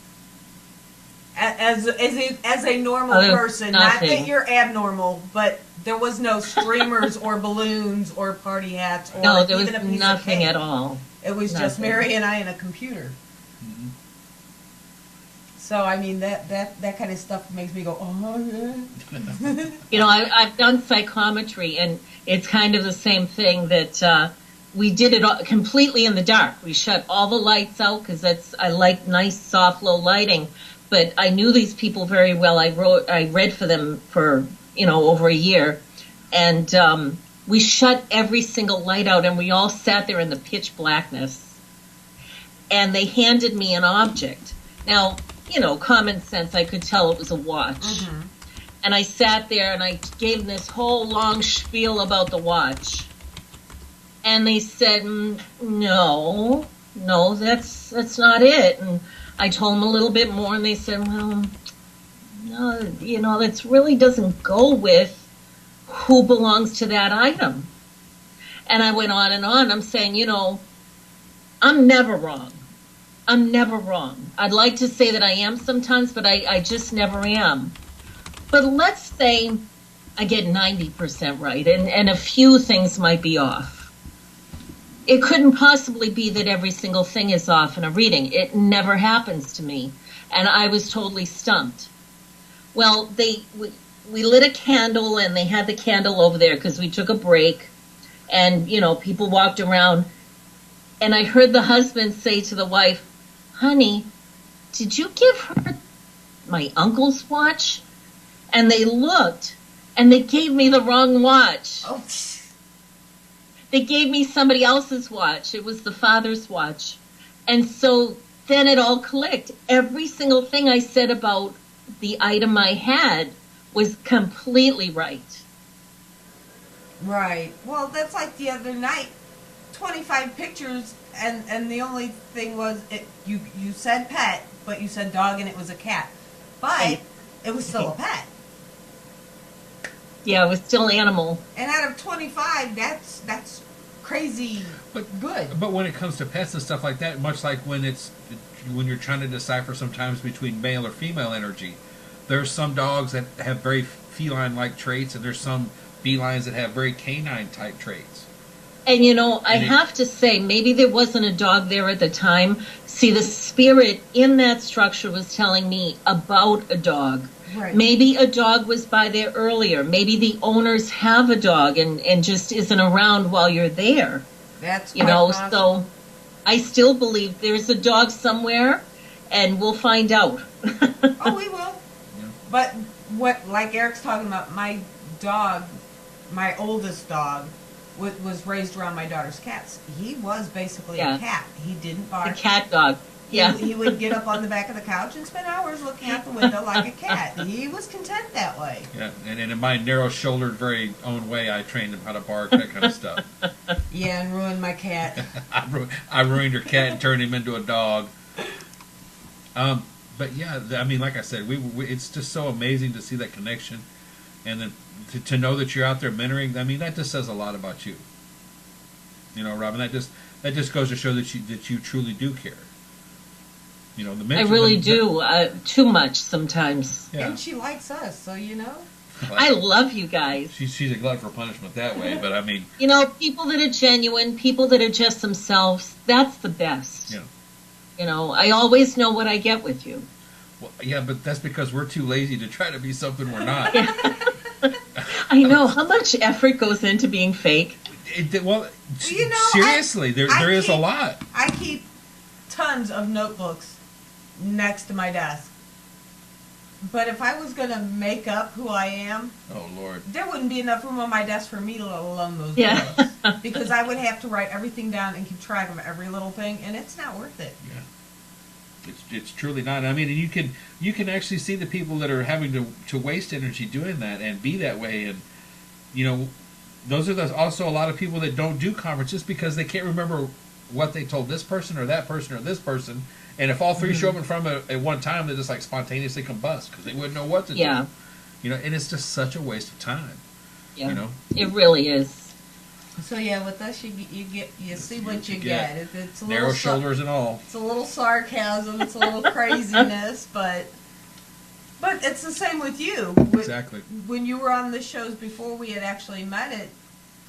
as a normal person. Nothing. Not that you're abnormal, but there was no streamers or balloons or party hats or no, there even was a piece nothing of cake. At all. It was nothing. Just Mary and I and a computer. Mm-hmm. So, I mean, that kind of stuff makes me go, oh, yeah. I've done psychometry, and it's kind of the same thing that we did it all completely in the dark. We shut all the lights out because I like nice, soft, low lighting. But I knew these people very well. I read for them for, over a year. And we shut every single light out, and we all sat there in the pitch blackness. And they handed me an object. Now, common sense, I could tell it was a watch. Mm-hmm. And I sat there and I gave them this whole long spiel about the watch. And they said, no, that's not it. And I told them a little bit more, and they said, well, no, that really doesn't go with who belongs to that item. And I went on and on. I'm saying, I'm never wrong. I'm never wrong. I'd like to say that I am sometimes, but I just never am. But let's say I get 90% right, and a few things might be off. It couldn't possibly be that every single thing is off in a reading. It never happens to me. And I was totally stumped. Well, we lit a candle, and they had the candle over there because we took a break. And, people walked around. And I heard the husband say to the wife, honey, did you give her my uncle's watch? And they looked, and they gave me the wrong watch. Oh. They gave me somebody else's watch. It was the father's watch. And so then it all clicked. Every single thing I said about the item I had was completely right. Right. Well, that's like the other night. 25 pictures, and the only thing was you said pet, but you said dog, and it was a cat. But it was still a pet. Yeah, it was still animal. And out of 25, that's crazy, but good. But when it comes to pets and stuff like that, much like when you're trying to decipher sometimes between male or female energy, there's some dogs that have very feline-like traits, and there's some felines that have very canine type traits. And I have to say, maybe there wasn't a dog there at the time. See, the spirit in that structure was telling me about a dog. Right. Maybe a dog was by there earlier. Maybe the owners have a dog and just isn't around while you're there. That's so I still believe there's a dog somewhere, and we'll find out. Oh, we will. Yeah. But like Eric's talking about, my dog, my oldest dog, was raised around my daughter's cats. He was basically a cat. He didn't bark. A cat dog. Yeah. He would get up on the back of the couch and spend hours looking out the window like a cat. He was content that way. Yeah, and in my narrow-shouldered, very own way, I trained him how to bark, that kind of stuff. Yeah, and ruined my cat. I ruined your cat and turned him into a dog. But yeah, I mean, like I said, it's just so amazing to see that connection, and then to know that you're out there mentoring. I mean, that just says a lot about you. Robyne, that just goes to show that you truly do care. I really do. Too much sometimes. Yeah. And she likes us, so I love you guys. She's a glutton for punishment that way, but I mean... people that are genuine, people that are just themselves, that's the best. Yeah. I always know what I get with you. Well, yeah, but that's because we're too lazy to try to be something we're not. I know. How much effort goes into being fake? Seriously, there is a lot. I keep tons of notebooks next to my desk. But if I was going to make up who I am, oh Lord, there wouldn't be enough room on my desk for me to let alone those books. Because I would have to write everything down and keep track of every little thing, and it's not worth it. Yeah, it's truly not. I mean, and you can actually see the people that are having to waste energy doing that and be that way, and those are also a lot of people that don't do conferences because they can't remember what they told this person or that person or this person. And if all three show up in front of at one time, they just like spontaneously combust because they wouldn't know what to do. And it's just such a waste of time. Yeah, it really is. So with us, you see what you get. It's a narrow shoulders and all. It's a little sarcasm. It's a little craziness, but it's the same with you. Exactly. When you were on the shows before we had actually met at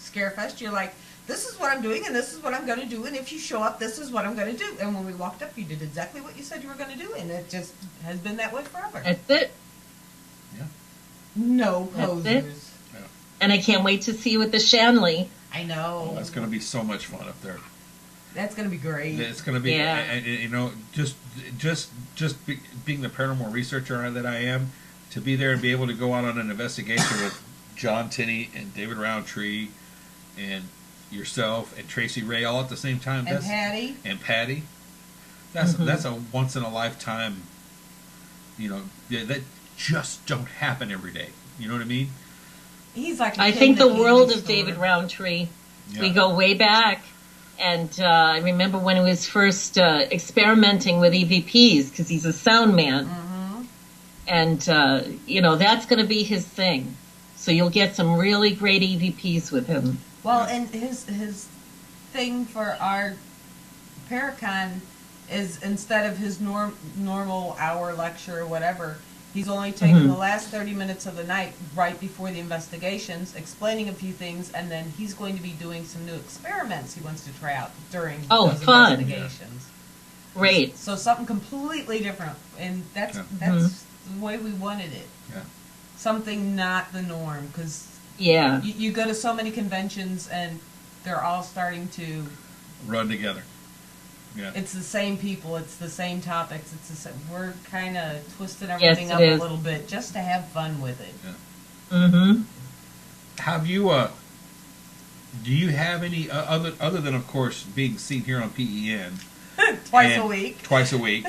Scarefest, you're like, this is what I'm doing, and this is what I'm going to do, and if you show up, this is what I'm going to do. And when we walked up, you did exactly what you said you were going to do, and it just has been that way forever. That's it. Yeah. No posers. Yeah. And I can't wait to see you at the Shanley. I know. Oh, that's going to be so much fun up there. That's going to be great. It's going to be, just being the paranormal researcher that I am, to be there and be able to go out on an investigation with John Tinney and David Roundtree and yourself and Tracy Ray all at the same time. And Patty. That's a once in a lifetime. That just don't happen every day. You know what I mean? He's like. I think the world of David Roundtree. Yeah. We go way back, and I remember when he was first experimenting with EVPs because he's a sound man, and that's going to be his thing. So you'll get some really great EVPs with him. Well, and his thing for our Paracon is instead of his normal hour lecture or whatever, he's only taking the last 30 minutes of the night right before the investigations, explaining a few things, and then he's going to be doing some new experiments he wants to try out during those investigations. Great. So something completely different, and that's the way we wanted it. Yeah. Something not the norm, because yeah, you go to so many conventions and they're all starting to run together. Yeah, it's the same people, it's the same topics. It's the same. We're kind of twisting everything up a little bit just to have fun with it. Yeah. Have you? Do you have any other than of course being seen here on PEN twice a week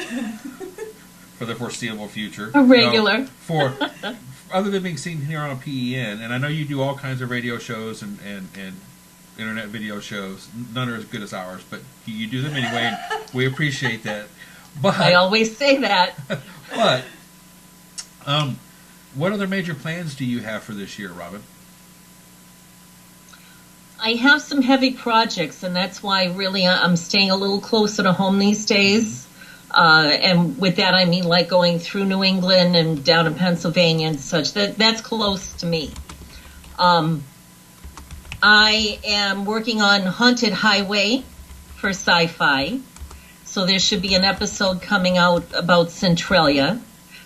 for the foreseeable future? A regular Other than being seen here on a PEN, and I know you do all kinds of radio shows and internet video shows. None are as good as ours, but you do them anyway, and we appreciate that. But I always say that. But what other major plans do you have for this year, Robyne? I have some heavy projects, and that's why really I'm staying a little closer to home these days. And with that, I mean like going through New England and down in Pennsylvania and such. That's close to me. I am working on Haunted Highway for Sci-Fi. So there should be an episode coming out about Centralia.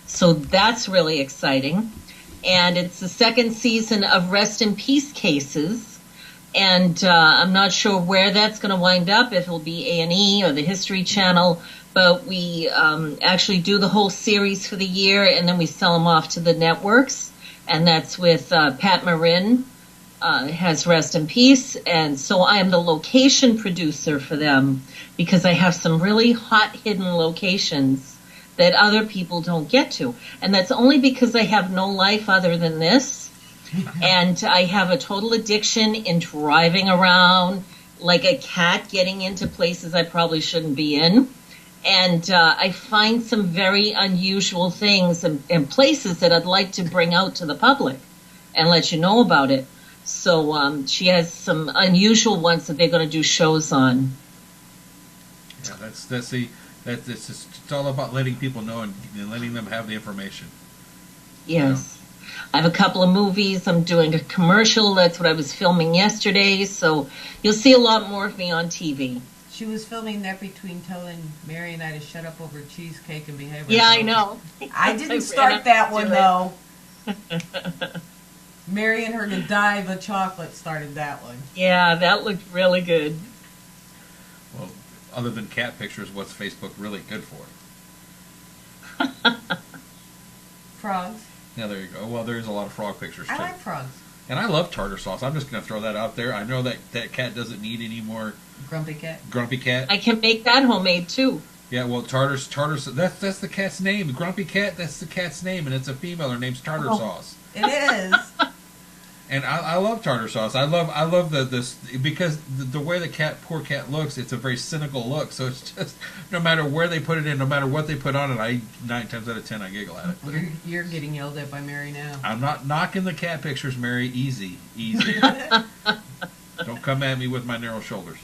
So that's really exciting. And it's the second season of Rest in Peace Cases. And I'm not sure where that's going to wind up, if it'll be A&E or the History Channel. But we actually do the whole series for the year, and then we sell them off to the networks. And that's with Pat Marin, has Rest in Peace. And so I am the location producer for them, because I have some really hot hidden locations that other people don't get to. And that's only because I have no life other than this. And I have a total addiction in driving around like a cat, getting into places I probably shouldn't be in. And I find some very unusual things and places that I'd like to bring out to the public and let you know about it. So she has some unusual ones that they're going to do shows on. Yeah, it's all about letting people know and letting them have the information. Yes. I have a couple of movies. I'm doing a commercial. That's what I was filming yesterday. So you'll see a lot more of me on TV. She was filming that between telling Mary and I to shut up over cheesecake and behave. Yeah, I know. I didn't start that one, though. Mary and her Godiva chocolate started that one. Yeah, that looked really good. Well, other than cat pictures, what's Facebook really good for? Frogs. Yeah, there you go. Well, there's a lot of frog pictures, too. I like frogs. And I love tartar sauce. I'm just going to throw that out there. I know that cat doesn't need any more... Grumpy cat? Grumpy cat. I can make that homemade, too. Yeah, well, tartar that's the cat's name. The grumpy cat, that's the cat's name, and it's a female. Her name's Tartar Sauce. It is. And I love tartar sauce. I love this because the way the poor cat looks, it's a very cynical look. So it's just, no matter where they put it in, no matter what they put on it, 9 times out of 10 I giggle at it. You're getting yelled at by Mary now. I'm not knocking the cat pictures, Mary. Easy. Don't come at me with my narrow shoulders.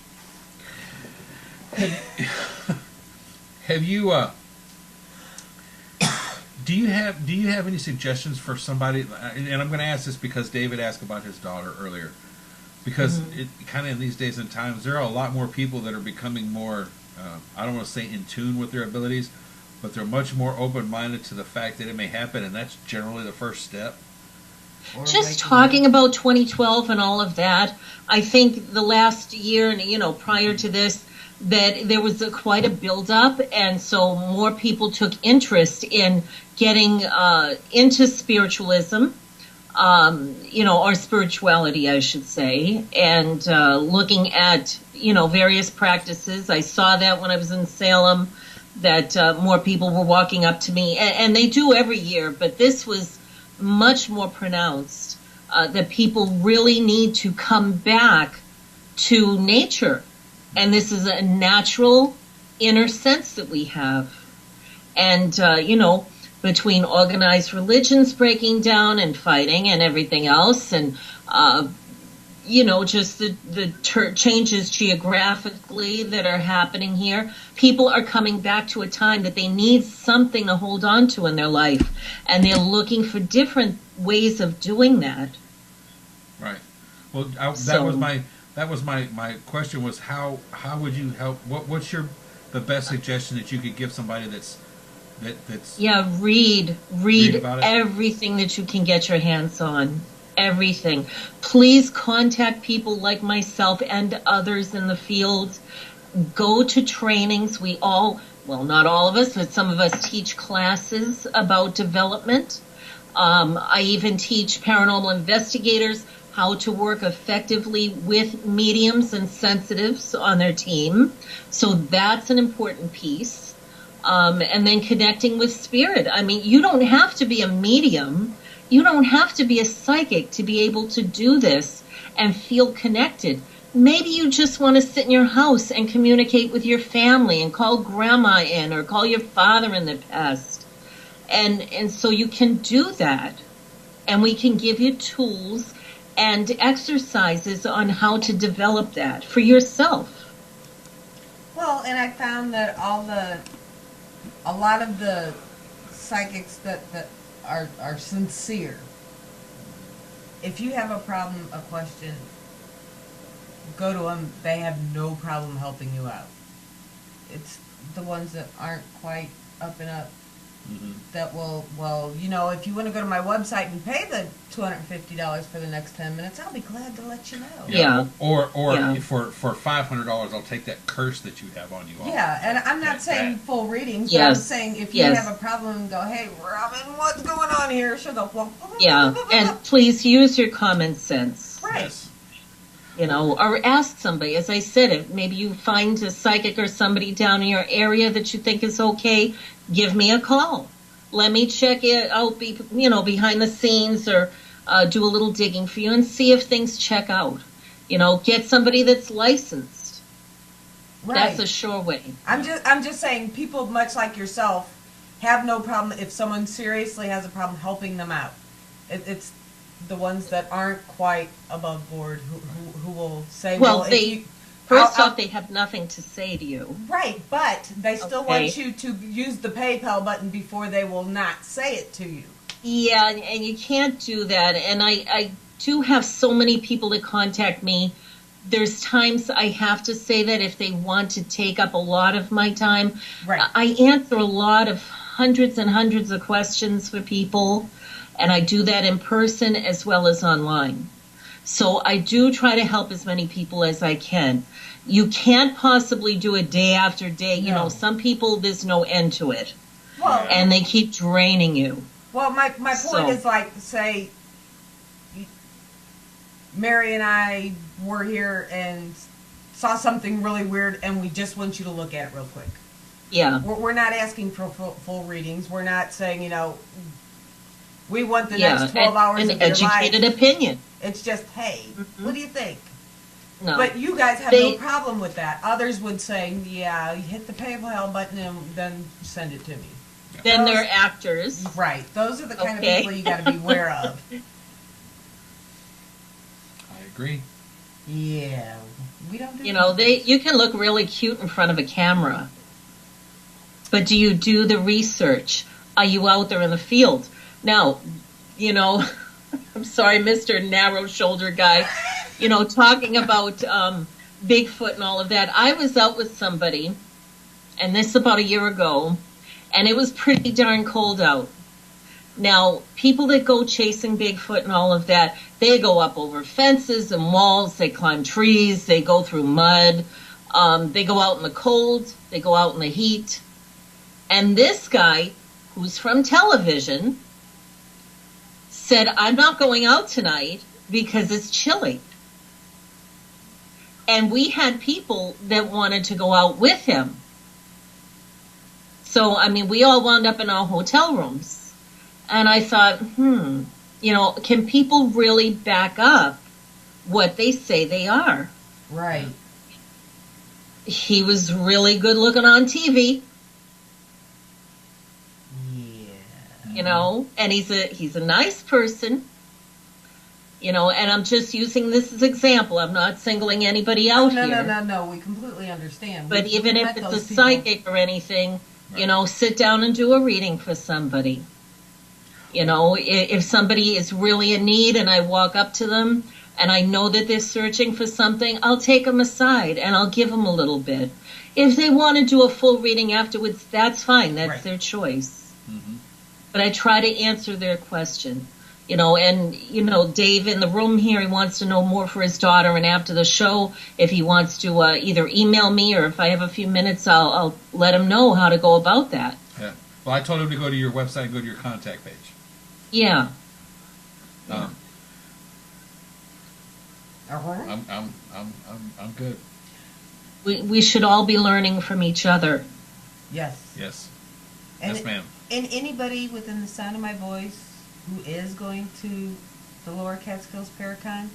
Have you do you have any suggestions for somebody? And I'm going to ask this because David asked about his daughter earlier. Because it kind of in these days and times, there are a lot more people that are becoming more, I don't want to say in tune with their abilities, but they're much more open-minded to the fact that it may happen, and that's generally the first step. Just talking about 2012 and all of that, I think the last year, and prior to this, that there was quite a build-up, and so more people took interest in getting into spiritualism, or spirituality, I should say, and looking at, various practices. I saw that when I was in Salem, that more people were walking up to me, and they do every year, but this was much more pronounced, that people really need to come back to nature. And this is a natural inner sense that we have. And, between organized religions breaking down and fighting and everything else, and, just the changes geographically that are happening here, people are coming back to a time that they need something to hold on to in their life. And they're looking for different ways of doing that. Right. Well, that was my question was how would you help? What's the best suggestion that you could give somebody that's read everything that you can get your hands on, everything. Please contact people like myself and others in the field. Go to trainings. We all, well, not all of us, but some of us teach classes about development. I even teach paranormal investigators how to work effectively with mediums and sensitives on their team. So that's an important piece. And then connecting with spirit. I mean, you don't have to be a medium. You don't have to be a psychic to be able to do this and feel connected. Maybe you just want to sit in your house and communicate with your family and call grandma in or call your father in the past. And so you can do that. And we can give you tools and exercises on how to develop that for yourself. Well, and I found that a lot of the psychics that are sincere. If you have a problem, a question, go to them, they have no problem helping you out. It's the ones that aren't quite up and up that will, well, you know, if you want to go to my website and pay the $250 for the next 10 minutes, I'll be glad to let you know. Yeah. Or for $500, I'll take that curse that you have on you. Yeah, and I'm not saying full readings, but I'm saying if you have a problem and go, hey, Robin, what's going on here? She'll go, well, yeah, and please use your common sense. Right. Yes. You know, or ask somebody. As I said, if maybe you find a psychic or somebody down in your area that you think is okay, give me a call. Let me check it out, behind the scenes, or do a little digging for you and see if things check out. You know, get somebody that's licensed. Right. That's a sure way. I'm just saying, people much like yourself have no problem if someone seriously has a problem helping them out. It's the ones that aren't quite above board who will say, well first off, they have nothing to say to you. Right, but they still want you to use the PayPal button before they will not say it to you. Yeah, and you can't do that. And I do have so many people that contact me. There's times I have to say that if they want to take up a lot of my time. Right. I answer a lot of hundreds and hundreds of questions for people. And I do that in person as well as online. So I do try to help as many people as I can. You can't possibly do it day after day. No. You know, some people, there's no end to it. Well, and they keep draining you. Well, my point is like, say, Mary and I were here and saw something really weird and we just want you to look at it real quick. Yeah. We're not asking for full readings. We're not saying, you know, we want the next 12 hours of your life. An educated opinion. It's just, hey, what do you think? No. But you guys have no problem with that. Others would say, yeah, you hit the PayPal button and then send it to me. Then they're actors. Right. Those are the kind of people you got to be aware of. I agree. Yeah. We don't do you can look really cute in front of a camera. But do you do the research? Are you out there in the field? Now, you know, I'm sorry, Mr. Narrow-shouldered guy, you know, talking about Bigfoot and all of that. I was out with somebody, and this about a year ago, and it was pretty darn cold out. Now, people that go chasing Bigfoot and all of that, they go up over fences and walls, they climb trees, they go through mud, they go out in the cold, they go out in the heat. And this guy, who's from television, said, I'm not going out tonight because it's chilly. And we had people that wanted to go out with him. So, I mean, we all wound up in our hotel rooms. And I thought, you know, can people really back up what they say they are? Right. He was really good looking on TV. You know, and he's a nice person, you know, and I'm just using this as an example. I'm not singling anybody out here. No, we completely understand. But even if it's a psychic or anything, you know, sit down and do a reading for somebody. You know, if somebody is really in need and I walk up to them and I know that they're searching for something, I'll take them aside and I'll give them a little bit. If they want to do a full reading afterwards, that's fine. That's their choice. Mm-hmm. But I try to answer their question, you know, and, you know, Dave in the room here, he wants to know more for his daughter. And after the show, if he wants to either email me or if I have a few minutes, I'll let him know how to go about that. Yeah. Well, I told him to go to your website and go to your contact page. Yeah. I'm good. We should all be learning from each other. Yes. Yes. And yes, ma'am. And anybody within the sound of my voice who is going to the Lower Catskills Paracon,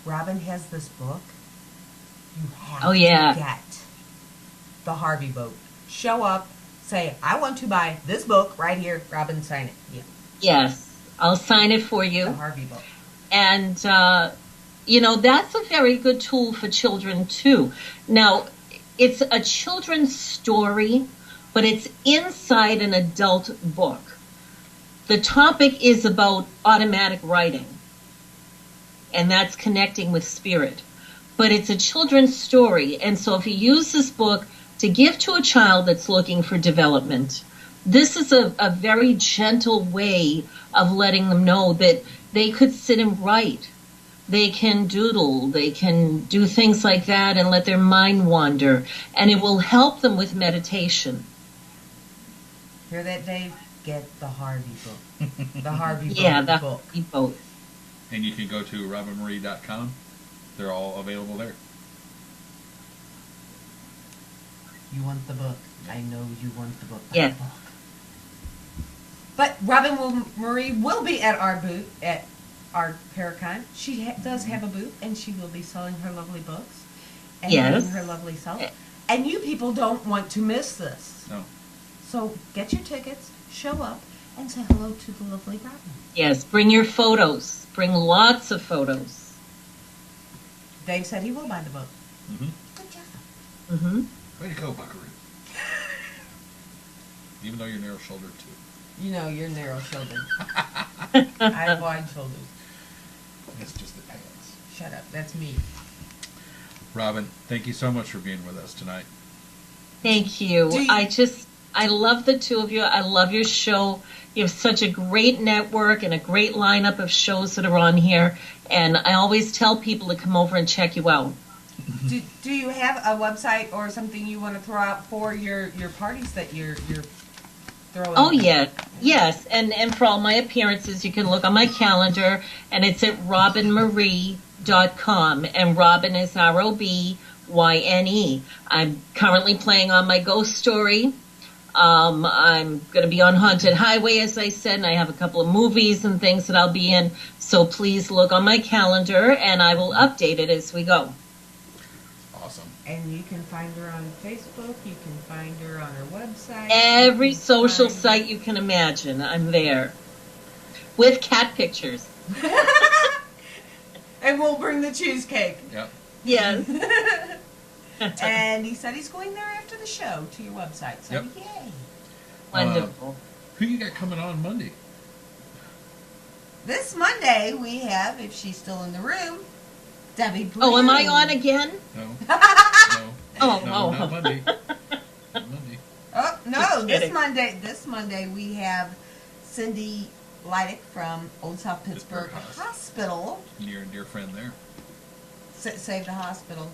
Robin has this book. You have to get the Harvey boat. Show up, say, I want to buy this book right here. Robin, sign it. Yeah. Yes, I'll sign it for you. The Harvey book. And, you know, that's a very good tool for children, too. Now, it's a children's story, but it's inside an adult book. The topic is about automatic writing, and that's connecting with spirit. but it's a children's story. And so if you use this book to give to a child that's looking for development, this is a very gentle way of letting them know that they could sit and write. They can doodle, they can do things like that and let their mind wander, and it will help them with meditation. Hear that, Dave? Get the Harvey book. The Harvey book. Yeah, the Harvey book. And you can go to robynemarie.com. They're all available there. You want the book. I know you want the book. Yeah. But Robyne Marie will be at our booth at our Paracon. She does have a booth, and she will be selling her lovely books and Yes. being her lovely self. And you people don't want to miss this. No. So get your tickets, show up, and say hello to the lovely Robyne. Yes, bring your photos. Bring lots of photos. Dave said he will buy the book. Mm-hmm. Good job. Mm-hmm. Way to go, Buckaroo. Even though you're narrow-shouldered, too. You know, you're narrow-shouldered. I have wide shoulders. It's just the pants. Shut up. That's me. Robyne, thank you so much for being with us tonight. Thank you. I love the two of you. I love your show. You have such a great network and a great lineup of shows that are on here. And I always tell people to come over and check you out. Do you have a website or something you want to throw out for your parties that you're throwing? Oh, yeah. Yes. And for all my appearances, you can look on my calendar, and it's at robynemarie.com. And Robyne is ROBYNE. I'm currently playing on my ghost story. I'm going to be on Haunted Highway, as I said, and I have a couple of movies and things that I'll be in. So please look on my calendar, and I will update it as we go. Awesome. And you can find her on Facebook. You can find her on her website. Every social site you can imagine, I'm there. With cat pictures. And we'll bring the cheesecake. Yep. Yes. And he said he's going there after the show to your website. So Yep. yay. Wonderful. Who you got coming on Monday? This Monday we have, if she's still in the room, Debbie Brown. Oh, am I on again? No. No. Oh, No, oh. not Monday. Not Monday. Oh, no, Just this kidding. Monday we have Cindy Leidick from Old South Pittsburgh Pittsburgh Hospital. Near and dear friend there. Save the hospital.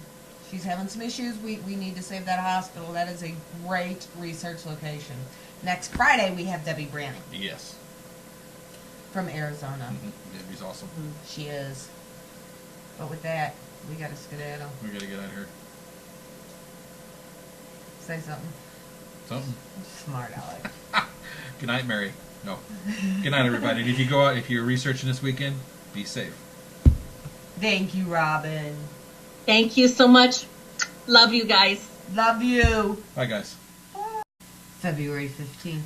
She's having some issues. We need to save that hospital. That is a great research location. Next Friday we have Debbie Branning Yes. from Arizona. Mm-hmm. Debbie's awesome. She is. But with that, we got to skedaddle. We got to get out of here. Say something. Something. Smart aleck. Good night, Mary. No. Good night, everybody. And if you go out, if you're researching this weekend, be safe. Thank you, Robyne. Thank you so much. Love you guys. Love you. Bye, guys. February 15th,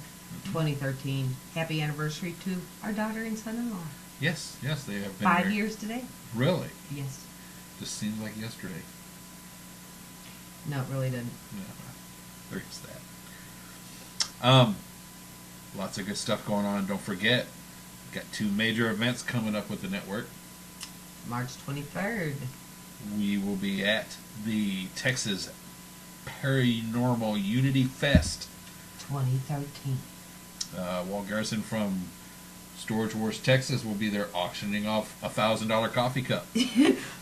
2013. Happy anniversary to our daughter and son-in-law. Yes, yes, they have been 5 married. years today. Really? Yes. Just seems like yesterday. No, it really didn't. Yeah, there is that. Lots of good stuff going on. Don't forget, got 2 major events coming up with the network. March 23rd. We will be at the Texas Paranormal Unity Fest. 2013. Walt Garrison from Storage Wars, Texas will be there auctioning off a $1,000 coffee cup.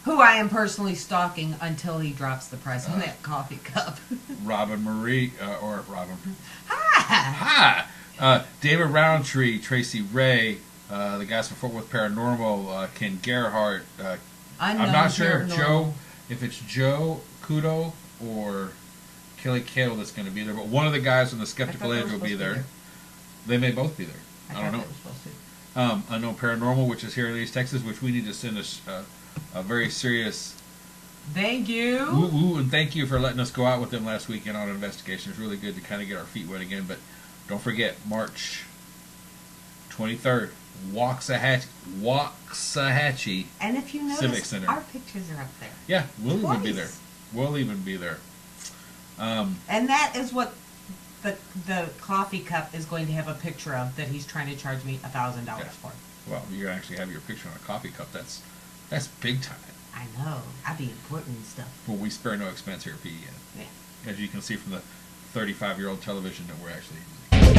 Who I am personally stalking until he drops the price on that coffee cup. Robyne Marie, or Robyne. Hi! Hi! David Roundtree, Tracy Ray, the guys from Fort Worth Paranormal, Ken Gerhardt. I'm not sure if it's Joe Kudo or Kelly Kale that's going to be there, but one of the guys from the Skeptical Edge will be there. They may both be there. I don't know. Unknown Paranormal, which is here in East Texas, which we need to send us a very serious Thank you. woo-woo, and thank you for letting us go out with them last weekend on an investigation. It's really good to kind of get our feet wet again, but don't forget, March 23rd, Waxahachie And if you Civic notice, Center. our pictures are up there. Yeah, we'll even be Twice. there. We'll even be there. And that is what the coffee cup is going to have a picture of that he's trying to charge me $1,000 Yeah. for. Well, you actually have your picture on a coffee cup. That's big time. I know. I be importing stuff. Well, we spare no expense here at PEN. Yeah. As you can see from the 35-year-old television that we're actually using.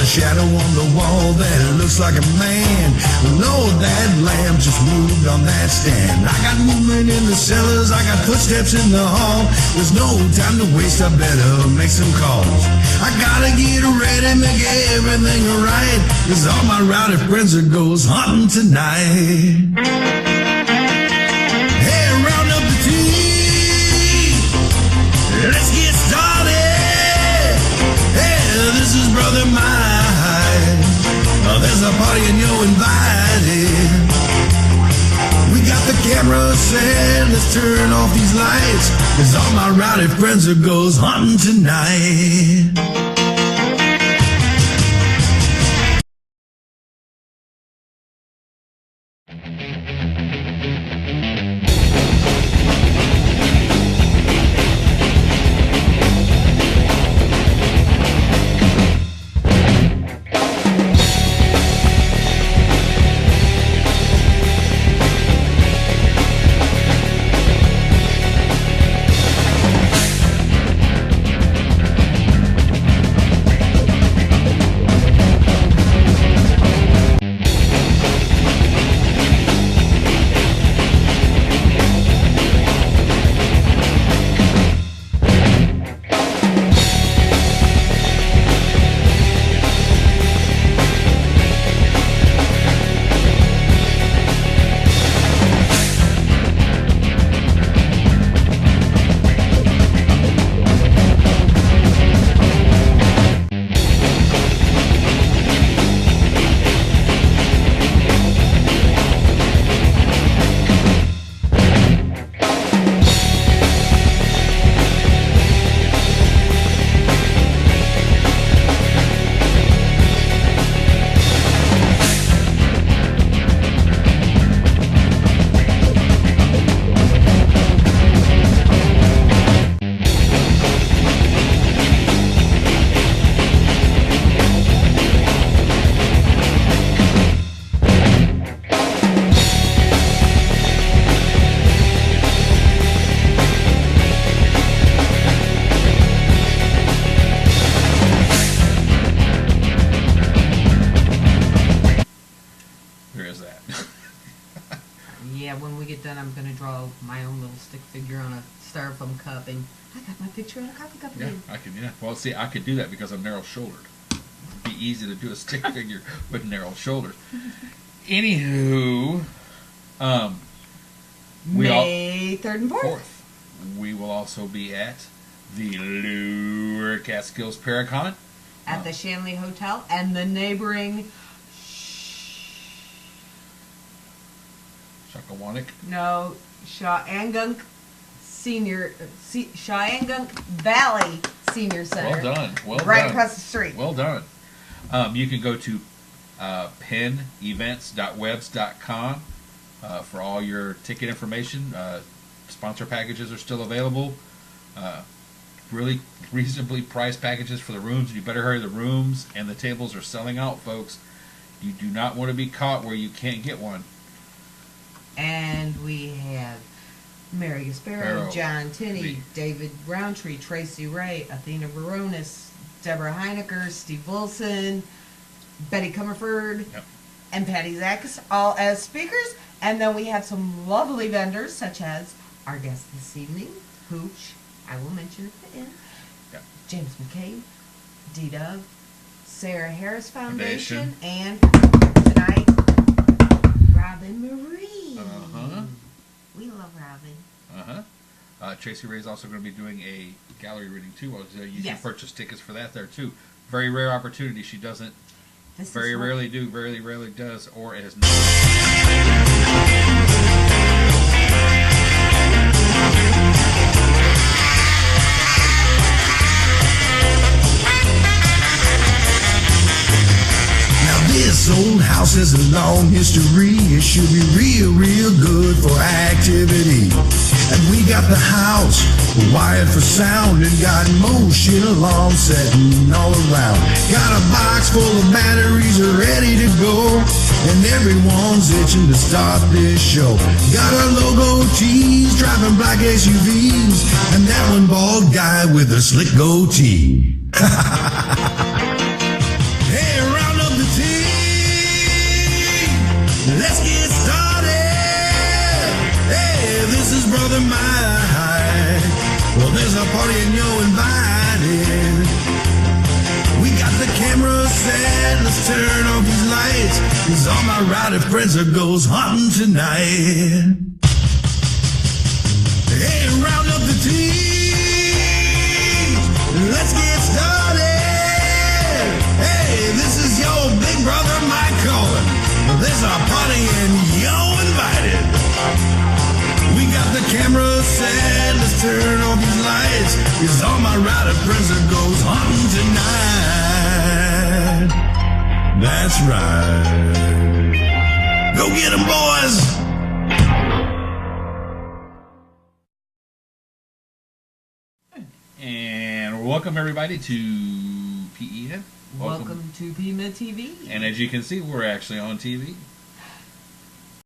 Shadow on the wall that looks like a man. Lord, that lamp just moved on that stand. I got movement in the cellars, I got footsteps in the hall. There's no time to waste, I better make some calls. I gotta get ready, make everything right, 'cause all my rowdy friends are goes hunting tonight. Hey, round up the team, let's get started. Hey, this is Brother Mine. There's a party and you're invited. We got the camera set, let's turn off these lights, 'cause all my rowdy friends are goes hunting tonight. Figure on a styrofoam cup, and I got my picture on a coffee cup again. Yeah, I can. Yeah, well, see, I could do that because I'm narrow-shouldered. It'd be easy to do a stick figure with narrow shoulders. Anywho, May 3rd and 4th. We will also be at the Lower Catskills Paracon at the Shanley Hotel and the neighboring Shakawanik. No, Shawangunk Shawangunk Valley Senior Center. Well done. Well right done. across the street. Well done. You can go to penevents.webs.com for all your ticket information. Sponsor packages are still available. Really reasonably priced packages for the rooms. You better hurry. The rooms and the tables are selling out, folks. You do not want to be caught where you can't get one. And we have Mary Gasparo, John Tinney, Lee. David Roundtree, Tracy Ray, Athena Baronis, Deborah Heinecker, Steve Wilson, Betty Comerford, and Patty Zakis, all as speakers. And then we have some lovely vendors such as Our guest this evening, Hooch, I will mention at the end. Yep. James McCabe, D-Dub, Sarah Harris Foundation, and tonight, Robyne Marie. We love Robyne. Tracy Ray's also going to be doing a gallery reading too. You can purchase tickets for that there too. Very rare opportunity. She doesn't very rarely does, or it has This old house has a long history. It should be real good for activity. And we got the house wired for sound and got motion alarm setting all around. Got a box full of batteries ready to go, and everyone's itching to start this show. Got our logo tees, driving black SUVs, and that one bald guy with a slick goatee. Hey, round up the team. Let's get started. Hey, this is Brother Mike. Well, there's a party and you're invited. We got the camera set. Let's turn off these lights, 'cause all my rowdy friends are ghost hunting tonight. Hey, round up the team. Let's get started. Hey, this is your big brother Mike calling. There's a party and you're invited. We got the camera set. Let's turn off these lights, 'cause all my rider friends are ghost hunting tonight. That's right. Go get 'em, boys. And welcome everybody to PEMA. Welcome to PEMA TV. And as you can see, we're actually on TV.